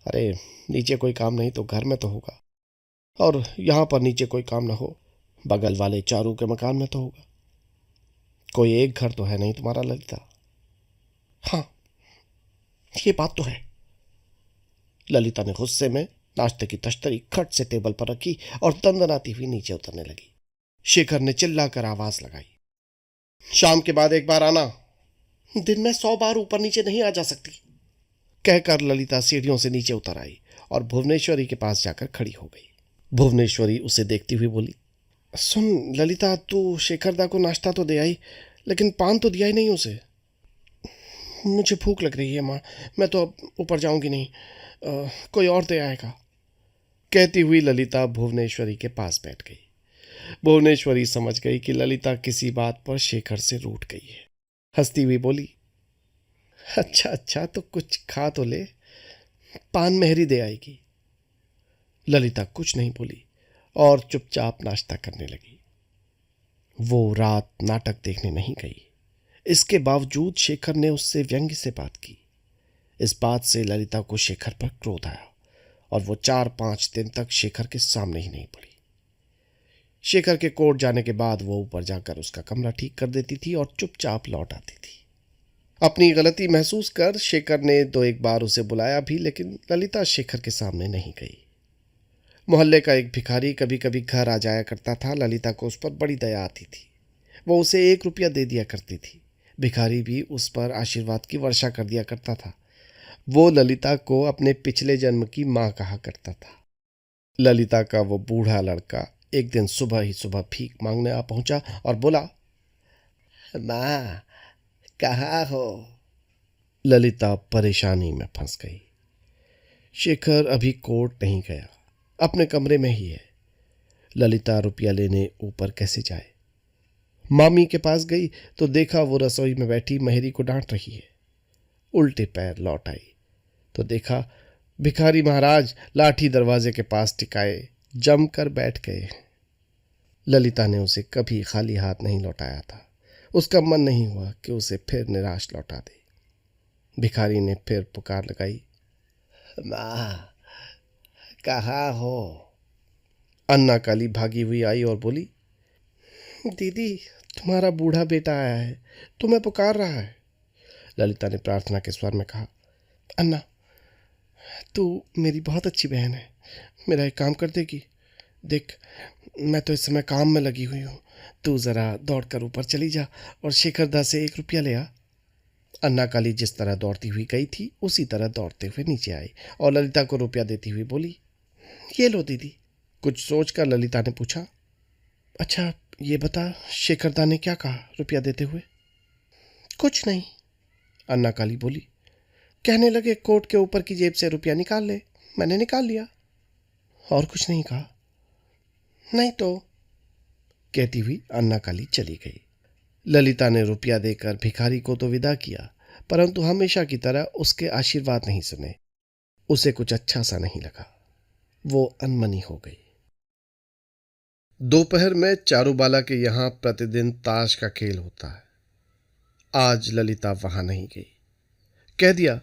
अरे, नीचे कोई काम नहीं तो घर में तो होगा, और यहां पर नीचे कोई काम ना हो, बगल वाले चारू के मकान में तो होगा। कोई एक घर तो है नहीं तुम्हारा ललिता? हाँ, ये बात तो है। ललिता ने गुस्से में नाश्ते की तश्तरी खट से टेबल पर रखी और दंदनाती हुई नीचे उतरने लगी। शेखर ने चिल्लाकर आवाज लगाई, शाम के बाद एक बार आना, दिन में 100 बार ऊपर नीचे नहीं आ जा सकती। कहकर ललिता सीढ़ियों से नीचे उतर आई और भुवनेश्वरी के पास जाकर खड़ी हो गई। भुवनेश्वरी उसे देखती हुई बोली, सुन ललिता, तू शेखरदा को नाश्ता तो दे आई, लेकिन पान तो दिया ही नहीं उसे। मुझे भूख लग रही है माँ, मैं तो अब ऊपर जाऊंगी नहीं, कोई और दे आएगा। कहती हुई ललिता भुवनेश्वरी के पास बैठ गई। भुवनेश्वरी समझ गई कि ललिता किसी बात पर शेखर से रूठ गई है। हंसती हुई बोली, अच्छा अच्छा, तो कुछ खा तो ले, पान मेहरी दे आएगी। ललिता कुछ नहीं बोली और चुपचाप नाश्ता करने लगी। वो रात नाटक देखने नहीं गई। इसके बावजूद शेखर ने उससे व्यंग्य से बात की। इस बात से ललिता को शेखर पर क्रोध आया और वो 4-5 दिन तक शेखर के सामने ही नहीं पड़ी। शेखर के कोर्ट जाने के बाद वो ऊपर जाकर उसका कमरा ठीक कर देती थी और चुपचाप लौट आती थी। अपनी गलती महसूस कर शेखर ने 2-1 बार उसे बुलाया भी, लेकिन ललिता शेखर के सामने नहीं गई। मोहल्ले का एक भिखारी कभी कभी घर आ जाया करता था। ललिता को उस पर बड़ी दया आती थी। वो उसे 1 रुपया दे दिया करती थी। भिखारी भी उस पर आशीर्वाद की वर्षा कर दिया करता था। वो ललिता को अपने पिछले जन्म की मां कहा करता था। ललिता का वो बूढ़ा लड़का एक दिन सुबह ही सुबह भीख मांगने आ पहुंचा और बोला, मां, कहाँ हो? ललिता परेशानी में फंस गई। शेखर अभी कोर्ट नहीं गया, अपने कमरे में ही है। ललिता रुपया लेने ऊपर कैसे जाए? मामी के पास गई तो देखा वो रसोई में बैठी मेहरी को डांट रही है। उल्टे पैर लौट आई तो देखा भिखारी महाराज लाठी दरवाजे के पास टिकाए जमकर बैठ गए। ललिता ने उसे कभी खाली हाथ नहीं लौटाया था। उसका मन नहीं हुआ कि उसे फिर निराश लौटा दे। भिखारी ने फिर पुकार लगाई, माँ कहाँ हो? अन्ना काली भागी हुई आई और बोली, दीदी तुम्हारा बूढ़ा बेटा आया है, तुम्हें पुकार रहा है। ललिता ने प्रार्थना के स्वर में कहा, अन्ना तू मेरी बहुत अच्छी बहन है, मेरा एक काम कर देगी? देख मैं तो इस समय काम में लगी हुई हूँ, तू ज़रा दौड़कर ऊपर चली जा और शेखरदा से 1 रुपया ले आ। अन्ना काली जिस तरह दौड़ती हुई गई थी उसी तरह दौड़ते हुए नीचे आई और ललिता को रुपया देती हुई बोली, ये लो दीदी। कुछ सोचकर ललिता ने पूछा, अच्छा ये बता शेखरदा ने क्या कहा रुपया देते हुए? कुछ नहीं, अन्ना काली बोली। कहने लगे कोट के ऊपर की जेब से रुपया निकाल ले, मैंने निकाल लिया। और कुछ नहीं कहा? नहीं तो, कहती हुई अन्ना काली चली गई। ललिता ने रुपया देकर भिखारी को तो विदा किया, परंतु हमेशा की तरह उसके आशीर्वाद नहीं सुने। उसे कुछ अच्छा सा नहीं लगा। वो अनमनी हो गई। दोपहर में चारूबाला के यहां प्रतिदिन ताश का खेल होता है। आज ललिता वहां नहीं गई। कह दिया,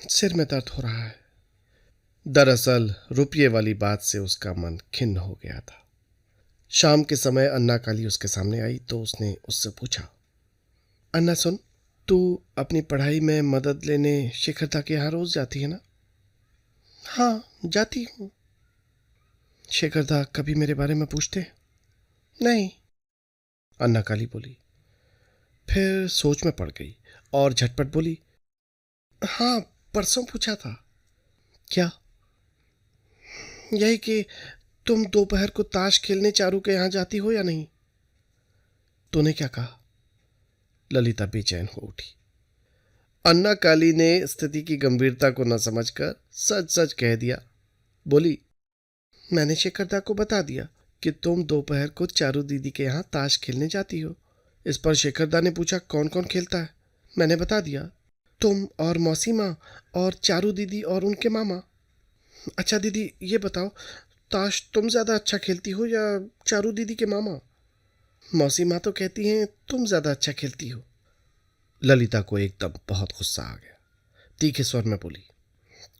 सिर में दर्द हो रहा है। दरअसल रुपये वाली बात से उसका मन खिन्न हो गया था। शाम के समय अन्ना काली उसके सामने आई तो उसने उससे पूछा, अन्ना सुन, तू अपनी पढ़ाई में मदद लेने शेखरदा के यहाँ रोज जाती है ना? हाँ जाती हूँ। शेखरदा कभी मेरे बारे में पूछते? नहीं, अन्ना काली बोली। फिर सोच में पड़ गई और झटपट बोली, हाँ परसों पूछा था। क्या? यही कि तुम दोपहर को ताश खेलने चारू के यहां जाती हो या नहीं? तूने क्या कहा? ललिता बेचैन हो उठी। अन्ना काली ने स्थिति की गंभीरता को न समझकर सच सच कह दिया। बोली, मैंने शेखरदा को बता दिया कि तुम दोपहर को चारू दीदी के यहाँ ताश खेलने जाती हो। इस पर शेखरदा ने पूछा कौन कौन खेलता है। मैंने बता दिया, तुम और मौसी माँ और चारू दीदी और उनके मामा। अच्छा दीदी ये बताओ, ताश तुम ज्यादा अच्छा खेलती हो या चारू दीदी के मामा? मौसी माँ तो कहती हैं तुम ज्यादा अच्छा खेलती हो। ललिता को एकदम बहुत गुस्सा आ गया। तीखे स्वर में बोली,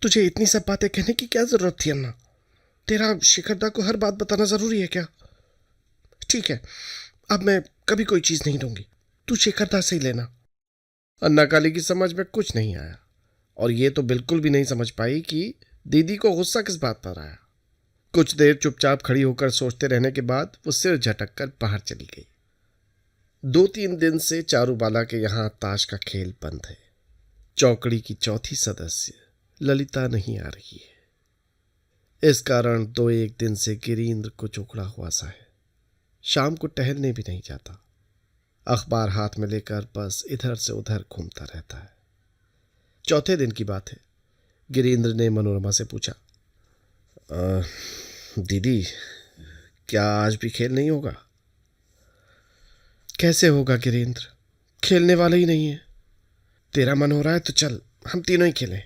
तुझे इतनी सब बातें कहने की क्या जरूरत थी अन्ना? तेरा शिखरदा को हर बात बताना जरूरी है क्या? ठीक है, अब मैं कभी कोई चीज नहीं दूंगी, तू शिखरदा से ही लेना। अन्ना काली की समझ में कुछ नहीं आया और ये तो बिल्कुल भी नहीं समझ पाई कि दीदी को गुस्सा किस बात पर आया। कुछ देर चुपचाप खड़ी होकर सोचते रहने के बाद वो सिर झटक कर बाहर चली गई। 2-3 दिन से चारूबाला के यहाँ ताश का खेल बंद है। चौकड़ी की चौथी सदस्य ललिता नहीं आ रही है। इस कारण 2-1 दिन से गिरीन्द्र कुछ उखड़ा हुआ सा है। शाम को टहलने भी नहीं जाता। अखबार हाथ में लेकर बस इधर से उधर घूमता रहता है। चौथे दिन की बात है। गिरीन्द्र ने मनोरमा से पूछा, दीदी क्या आज भी खेल नहीं होगा? कैसे होगा गिरीन्द्र, खेलने वाला ही नहीं है। तेरा मन हो रहा है तो चल हम तीनों ही खेलें।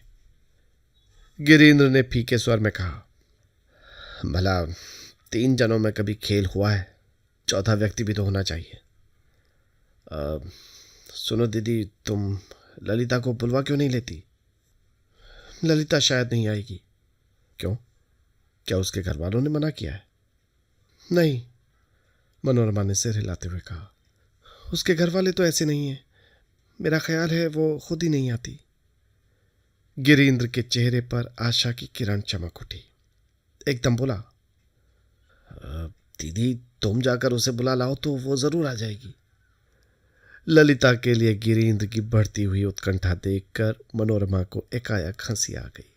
गिरीन्द्र ने फीके स्वर में कहा, भला 3 जनों में कभी खेल हुआ है? चौथा व्यक्ति भी तो होना चाहिए। सुनो दीदी, तुम ललिता को बुलवा क्यों नहीं लेती? ललिता शायद नहीं आएगी। क्यों, क्या उसके घर वालों ने मना किया है? नहीं, मनोरमा ने सिर हिलाते हुए कहा, उसके घर वाले तो ऐसे नहीं हैं। मेरा ख्याल है वो खुद ही नहीं आती। गिरीन्द्र के चेहरे पर आशा की किरण चमक उठी। एकदम बोला, दीदी तुम जाकर उसे बुला लाओ तो वो जरूर आ जाएगी। ललिता के लिए गिरीन्द्र की बढ़ती हुई उत्कंठा देखकर मनोरमा को एकाएक हंसी आ गई।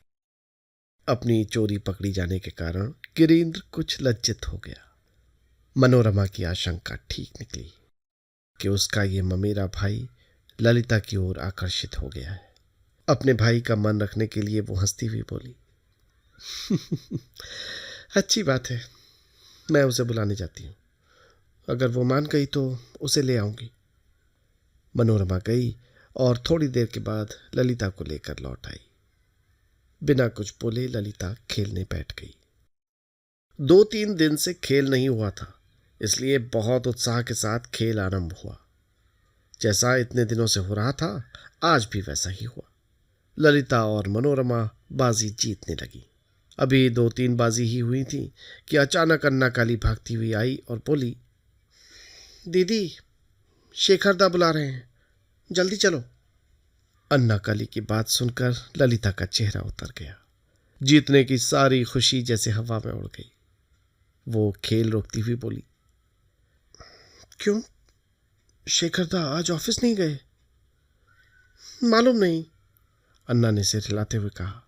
अपनी चोरी पकड़ी जाने के कारण गिरीन्द्र कुछ लज्जित हो गया। मनोरमा की आशंका ठीक निकली कि उसका ये ममेरा भाई ललिता की ओर आकर्षित हो गया है। अपने भाई का मन रखने के लिए वो हंसती हुई बोली, अच्छी बात है, मैं उसे बुलाने जाती हूँ। अगर वो मान गई तो उसे ले आऊंगी। मनोरमा गई और थोड़ी देर के बाद ललिता को लेकर लौट आई। बिना कुछ बोले ललिता खेलने बैठ गई। 2-3 दिन से खेल नहीं हुआ था, इसलिए बहुत उत्साह के साथ खेल आरंभ हुआ। जैसा इतने दिनों से हो रहा था, आज भी वैसा ही हुआ। ललिता और मनोरमा बाजी जीतने लगी। अभी 2-3 बाजी ही हुई थी कि अचानक अन्ना काली भागती हुई आई और बोली, दीदी, शेखर दा बुला रहे हैं, जल्दी चलो। अन्ना काली की बात सुनकर ललिता का चेहरा उतर गया। जीतने की सारी खुशी जैसे हवा में उड़ गई। वो खेल रोकती हुई बोली, क्यों, शेखर दा आज ऑफिस नहीं गए? मालूम नहीं, अन्ना ने सिर हिलाते हुए कहा।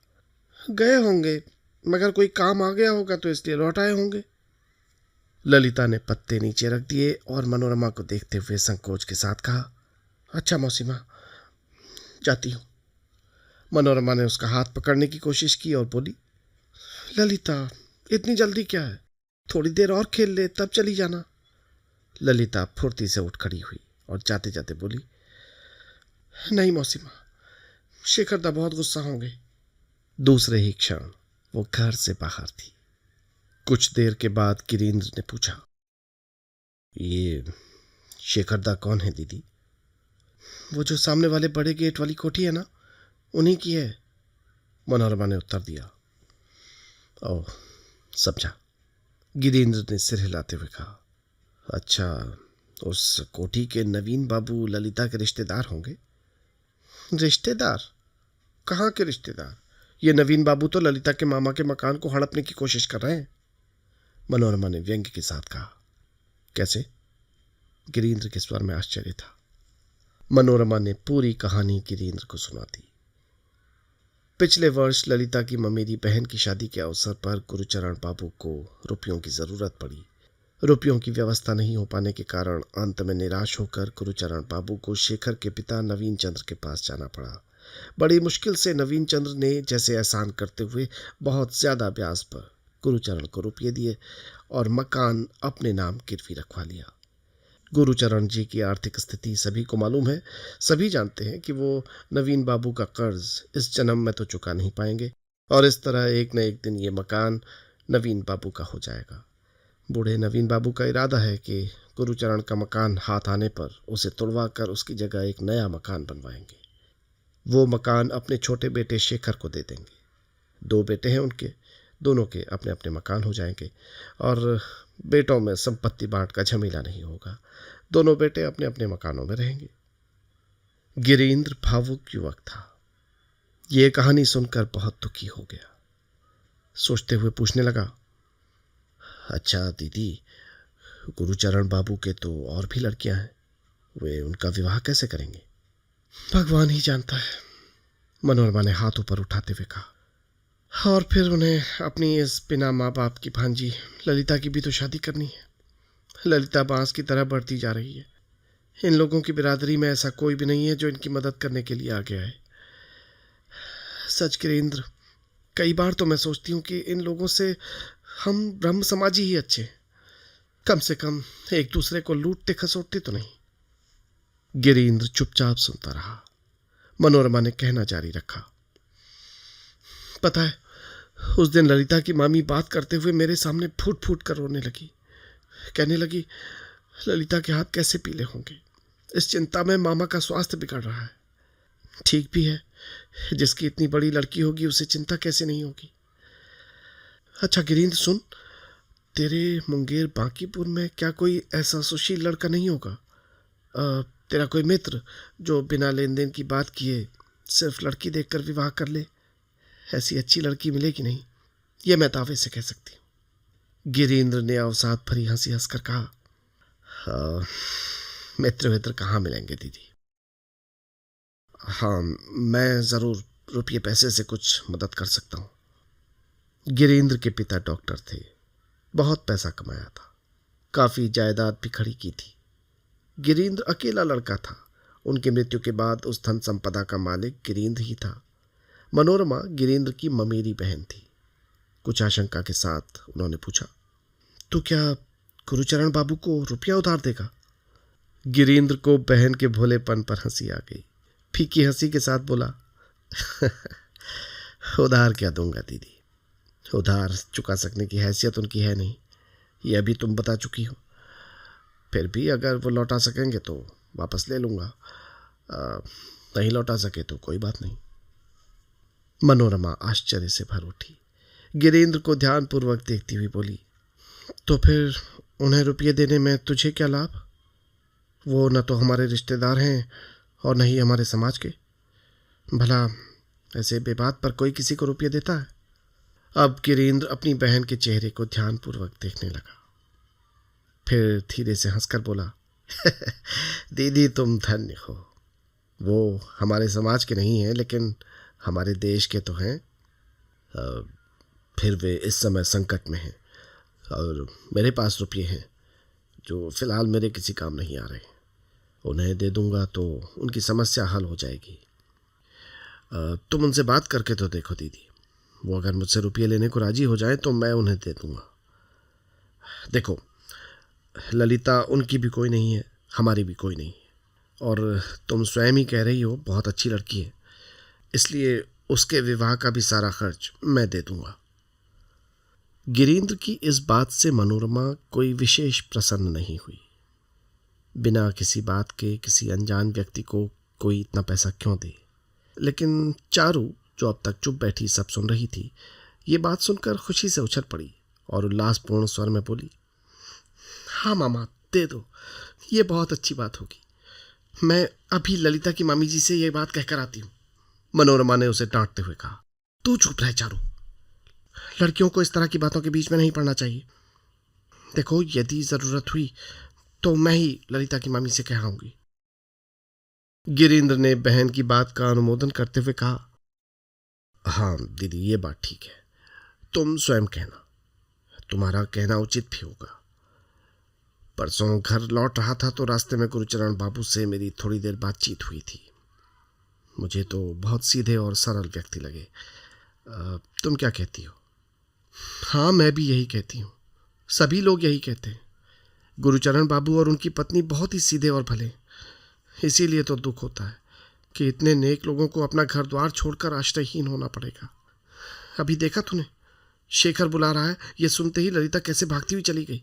गए होंगे, मगर कोई काम आ गया होगा तो इसलिए लौट आए होंगे। ललिता ने पत्ते नीचे रख दिए और मनोरमा को देखते हुए संकोच के साथ कहा, अच्छा मौसीमा, जाती हूं। मनोरमा ने उसका हाथ पकड़ने की कोशिश की और बोली, ललिता, इतनी जल्दी क्या है, थोड़ी देर और खेल ले तब चली जाना। ललिता फुर्ती से उठ खड़ी हुई और जाते जाते बोली, नहीं मौसीमा, शेखर दा बहुत गुस्सा होंगे। दूसरे ही क्षण वो घर से बाहर थी। कुछ देर के बाद गिरीन्द्र ने पूछा, ये शेखर दा कौन है दीदी? वो जो सामने वाले बड़े गेट वाली कोठी है ना, उन्हीं की है, मनोरमा ने उत्तर दिया। ओह, समझा, गिरीन्द्र ने सिर हिलाते हुए कहा। अच्छा, उस कोठी के नवीन बाबू ललिता के रिश्तेदार होंगे? रिश्तेदार? कहाँ के रिश्तेदार? ये नवीन बाबू तो ललिता के मामा के मकान को हड़पने की कोशिश कर रहे हैं, मनोरमा ने व्यंग्य के साथ कहा। कैसे? गिरीन्द्र के स्वर में आश्चर्य था। मनोरमा ने पूरी कहानी गिरीन्द्र को सुना दी। पिछले वर्ष ललिता की ममेरी बहन की शादी के अवसर पर गुरुचरण बाबू को रुपयों की जरूरत पड़ी। रुपयों की व्यवस्था नहीं हो पाने के कारण अंत में निराश होकर गुरुचरण बाबू को शेखर के पिता नवीन चंद्र के पास जाना पड़ा। बड़ी मुश्किल से नवीन चंद्र ने जैसे एहसान करते हुए बहुत ज्यादा ब्याज पर गुरुचरण को रुपये दिए और मकान अपने नाम गिरवी रखवा लिया। गुरुचरण जी की आर्थिक स्थिति सभी को मालूम है। सभी जानते हैं कि वो नवीन बाबू का कर्ज इस जन्म में तो चुका नहीं पाएंगे और इस तरह एक न एक दिन ये मकान नवीन बाबू का हो जाएगा। बूढ़े नवीन बाबू का इरादा है कि गुरुचरण का मकान हाथ आने पर उसे तुड़वा कर उसकी जगह एक नया मकान बनवाएंगे। वो मकान अपने छोटे बेटे शेखर को दे देंगे। 2 बेटे हैं उनके, दोनों के अपने अपने मकान हो जाएंगे और बेटों में संपत्ति बांट का झमेला नहीं होगा। दोनों बेटे अपने अपने मकानों में रहेंगे। गिरीन्द्र भावुक युवक था। ये कहानी सुनकर बहुत दुखी हो गया। सोचते हुए पूछने लगा, अच्छा दीदी, गुरुचरण बाबू के तो और भी लड़कियां हैं, वे उनका विवाह कैसे करेंगे? भगवान ही जानता है, मनोरमा ने हाथ ऊपर उठाते हुए कहा। और फिर उन्हें अपनी इस बिना माँ बाप की भांजी ललिता की भी तो शादी करनी है। ललिता बांस की तरह बढ़ती जा रही है। इन लोगों की बिरादरी में ऐसा कोई भी नहीं है जो इनकी मदद करने के लिए आगे आए। सच गिरीन्द्र, कई बार तो मैं सोचती हूँ कि इन लोगों से हम ब्रह्म समाजी ही अच्छे, कम से कम एक दूसरे को लूटते खसोटते तो नहीं। गिरीन्द्र चुपचाप सुनता रहा। मनोरमा ने कहना जारी रखा, पता है, उस दिन ललिता की मामी बात करते हुए मेरे सामने फूट फूट कर रोने लगी। कहने लगी, ललिता के हाथ कैसे पीले होंगे, इस चिंता में मामा का स्वास्थ्य बिगड़ रहा है। ठीक भी है, जिसकी इतनी बड़ी लड़की होगी उसे चिंता कैसे नहीं होगी। अच्छा गिरीन्द्र सुन, तेरे मुंगेर बांकीपुर में क्या कोई ऐसा सुशील लड़का नहीं होगा? तेरा कोई मित्र जो बिना लेन देन की बात किए सिर्फ लड़की देखकर विवाह कर ले? ऐसी अच्छी लड़की मिलेगी नहीं, यह मैं दावे से कह सकती हूँ। गिरीन्द्र ने अवसाद भरी हंसी हंसकर कहा, मित्र मित्र कहाँ मिलेंगे दीदी। हाँ, मैं जरूर रुपये पैसे से कुछ मदद कर सकता हूँ। गिरीन्द्र के पिता डॉक्टर थे, बहुत पैसा कमाया था, काफी जायदाद भी खड़ी की थी। गिरीन्द्र अकेला लड़का था। उनकी मृत्यु के बाद उस धन संपदा का मालिक गिरीन्द्र ही था। मनोरमा गिरीन्द्र की ममेरी बहन थी। कुछ आशंका के साथ उन्होंने पूछा, तो क्या गुरुचरण बाबू को रुपया उधार देगा? गिरीन्द्र को बहन के भोलेपन पर हंसी आ गई। फीकी हंसी के साथ बोला, उधार क्या दूंगा दीदी, उधार चुका सकने की हैसियत उनकी है नहीं, ये अभी तुम बता चुकी हो। फिर भी अगर वो लौटा सकेंगे तो वापस ले लूँगा, नहीं लौटा सके तो कोई बात नहीं। मनोरमा आश्चर्य से भर उठी। गिरीन्द्र को ध्यानपूर्वक देखती हुई बोली, तो फिर उन्हें रुपये देने में तुझे क्या लाभ? वो न तो हमारे रिश्तेदार हैं और न ही हमारे समाज के। भला ऐसे बेबात पर कोई किसी को रुपये देता है? अब गिरीन्द्र अपनी बहन के चेहरे को ध्यानपूर्वक देखने लगा। फिर धीरे से हंसकर बोला, दीदी तुम धन्य हो। वो हमारे समाज के नहीं हैं, लेकिन हमारे देश के तो हैं। फिर वे इस समय संकट में हैं और मेरे पास रुपये हैं जो फिलहाल मेरे किसी काम नहीं आ रहे। उन्हें दे दूंगा तो उनकी समस्या हल हो जाएगी। तुम उनसे बात करके तो देखो दीदी, वो अगर मुझसे रुपये लेने को राजी हो जाए तो मैं उन्हें दे दूंगा। देखो, ललिता उनकी भी कोई नहीं है, हमारी भी कोई नहीं है, और तुम स्वयं ही कह रही हो बहुत अच्छी लड़की है, इसलिए उसके विवाह का भी सारा खर्च मैं दे दूंगा। गिरीन्द्र की इस बात से मनोरमा कोई विशेष प्रसन्न नहीं हुई। बिना किसी बात के किसी अनजान व्यक्ति को कोई इतना पैसा क्यों दे? लेकिन चारू, जो अब तक चुप बैठी सब सुन रही थी, ये बात सुनकर खुशी से उछल पड़ी और उल्लासपूर्ण स्वर में बोली, हाँ मामा, दे दो, ये बहुत अच्छी बात होगी। मैं अभी ललिता की मामी जी से ये बात कहकर आती हूँ। मनोरमा ने उसे डांटते हुए कहा, तू चुप रह चारू, लड़कियों को इस तरह की बातों के बीच में नहीं पड़ना चाहिए। देखो, यदि जरूरत हुई तो मैं ही ललिता की मामी से कहाऊंगी। गिरीन्द्र ने बहन की बात का अनुमोदन करते हुए कहा, हाँ दीदी, ये बात ठीक है, तुम स्वयं कहना, तुम्हारा कहना उचित भी होगा। परसों घर लौट रहा था तो रास्ते में गुरुचरण बाबू से मेरी थोड़ी देर बातचीत हुई थी। मुझे तो बहुत सीधे और सरल व्यक्ति लगे। तुम क्या कहती हो? हाँ, मैं भी यही कहती हूँ, सभी लोग यही कहते हैं। गुरुचरण बाबू और उनकी पत्नी बहुत ही सीधे और भले, इसीलिए तो दुख होता है कि इतने नेक लोगों को अपना घर द्वार छोड़कर आश्रयहीन होना पड़ेगा। अभी देखा तूने, शेखर बुला रहा है, ये सुनते ही ललिता कैसे भागती हुई चली गई,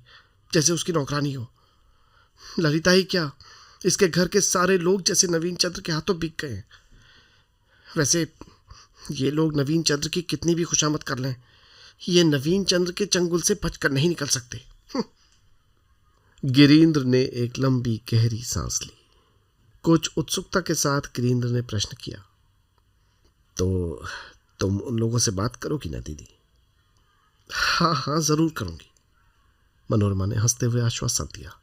जैसे उसकी नौकरानी हो। ललिता ही क्या, इसके घर के सारे लोग जैसे नवीन चंद्र के हाथों बिक गए हैं। वैसे ये लोग नवीन चंद्र की कितनी भी खुशामद कर लें, ये नवीन चंद्र के चंगुल से बचकर नहीं निकल सकते। गिरीन्द्र ने एक लंबी गहरी सांस ली। कुछ उत्सुकता के साथ गिरीन्द्र ने प्रश्न किया, तो तुम उन लोगों से बात करोगी ना दीदी? हाँ हाँ, जरूर करूंगी, मनोरमा ने हंसते हुए आश्वासन दिया।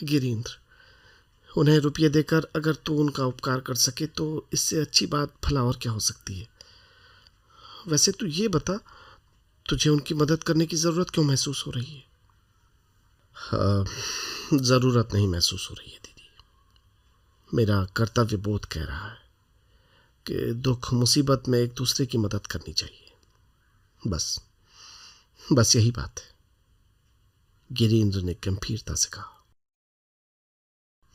गिरीन्द्र, उन्हें रुपये देकर अगर तू उनका उपकार कर सके तो इससे अच्छी बात भला और क्या हो सकती है। वैसे तू ये बता, तुझे उनकी मदद करने की ज़रूरत क्यों महसूस हो रही है? ज़रूरत नहीं महसूस हो रही है दीदी, मेरा कर्तव्य बोध कह रहा है कि दुख मुसीबत में एक दूसरे की मदद करनी चाहिए। बस यही बात है, गिरीन्द्र ने गंभीरता से कहा।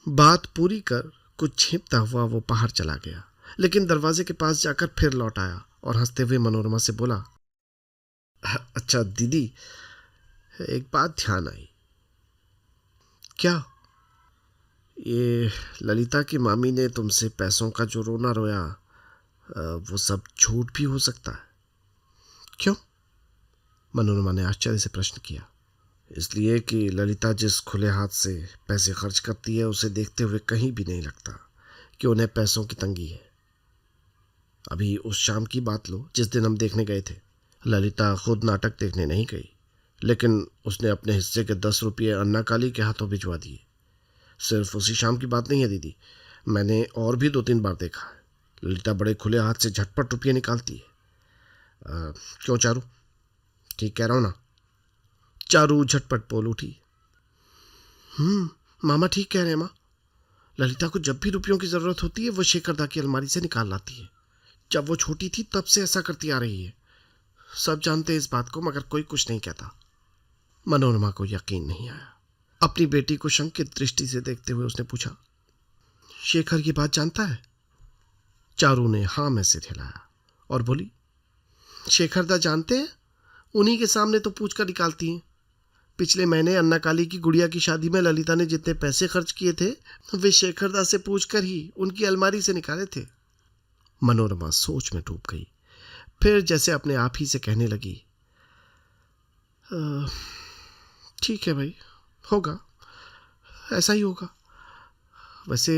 बात पूरी कर कुछ छिपता हुआ वो बाहर चला गया, लेकिन दरवाजे के पास जाकर फिर लौट आया और हंसते हुए मनोरमा से बोला, अच्छा दीदी, एक बात ध्यान आई। क्या? ये ललिता की मामी ने तुमसे पैसों का जो रोना रोया, वो सब झूठ भी हो सकता है? क्यों? मनोरमा ने आश्चर्य से प्रश्न किया। इसलिए कि ललिता जिस खुले हाथ से पैसे खर्च करती है, उसे देखते हुए कहीं भी नहीं लगता कि उन्हें पैसों की तंगी है। अभी उस शाम की बात लो जिस दिन हम देखने गए थे। ललिता खुद नाटक देखने नहीं गई, लेकिन उसने अपने हिस्से के 10 रुपये अन्ना काली के हाथों भिजवा दिए। सिर्फ उसी शाम की बात नहीं है दीदी, मैंने और भी 2-3 बार देखा है। ललिता बड़े खुले हाथ से झटपट रुपये निकालती है। क्यों चारू, ठीक कह रहा हूँ ना? चारू झटपट बोल उठी, मामा ठीक कह रहे हैं माँ। ललिता को जब भी रुपयों की जरूरत होती है वो शेखरदा की अलमारी से निकाल लाती है। जब वो छोटी थी तब से ऐसा करती आ रही है। सब जानते हैं इस बात को, मगर कोई कुछ नहीं कहता। मनोरमा को यकीन नहीं आया। अपनी बेटी को शंकित दृष्टि से देखते हुए उसने पूछा, शेखर ये बात जानता है? चारू ने हाँ में सिर हिलाया और बोली, शेखर दा जानते हैं, उन्हीं के सामने तो पूछ कर निकालती हैं। पिछले महीने अन्ना काली की गुड़िया की शादी में ललिता ने जितने पैसे खर्च किए थे वे शेखर दा से पूछकर ही उनकी अलमारी से निकाले थे। मनोरमा सोच में डूब गई। फिर जैसे अपने आप ही से कहने लगी, ठीक है भाई, होगा, ऐसा ही होगा। वैसे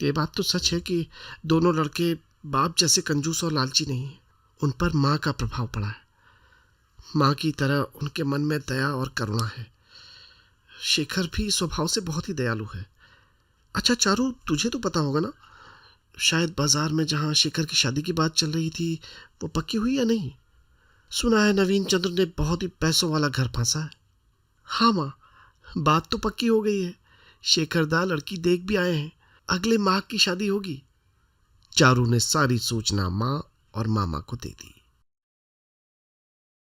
ये बात तो सच है कि दोनों लड़के बाप जैसे कंजूस और लालची नहीं हैं। उन पर माँ का प्रभाव पड़ा है। माँ की तरह उनके मन में दया और करुणा है। शेखर भी स्वभाव से बहुत ही दयालु है। अच्छा चारू, तुझे तो पता होगा ना, शायद बाजार में जहाँ शेखर की शादी की बात चल रही थी वो पक्की हुई या नहीं? सुना है नवीन चंद्र ने बहुत ही पैसों वाला घर फांसा है। हाँ माँ, बात तो पक्की हो गई है। शेखर दा लड़की देख भी आए हैं। अगले माह की शादी होगी। चारू ने सारी सूचना माँ और मामा को दे दी।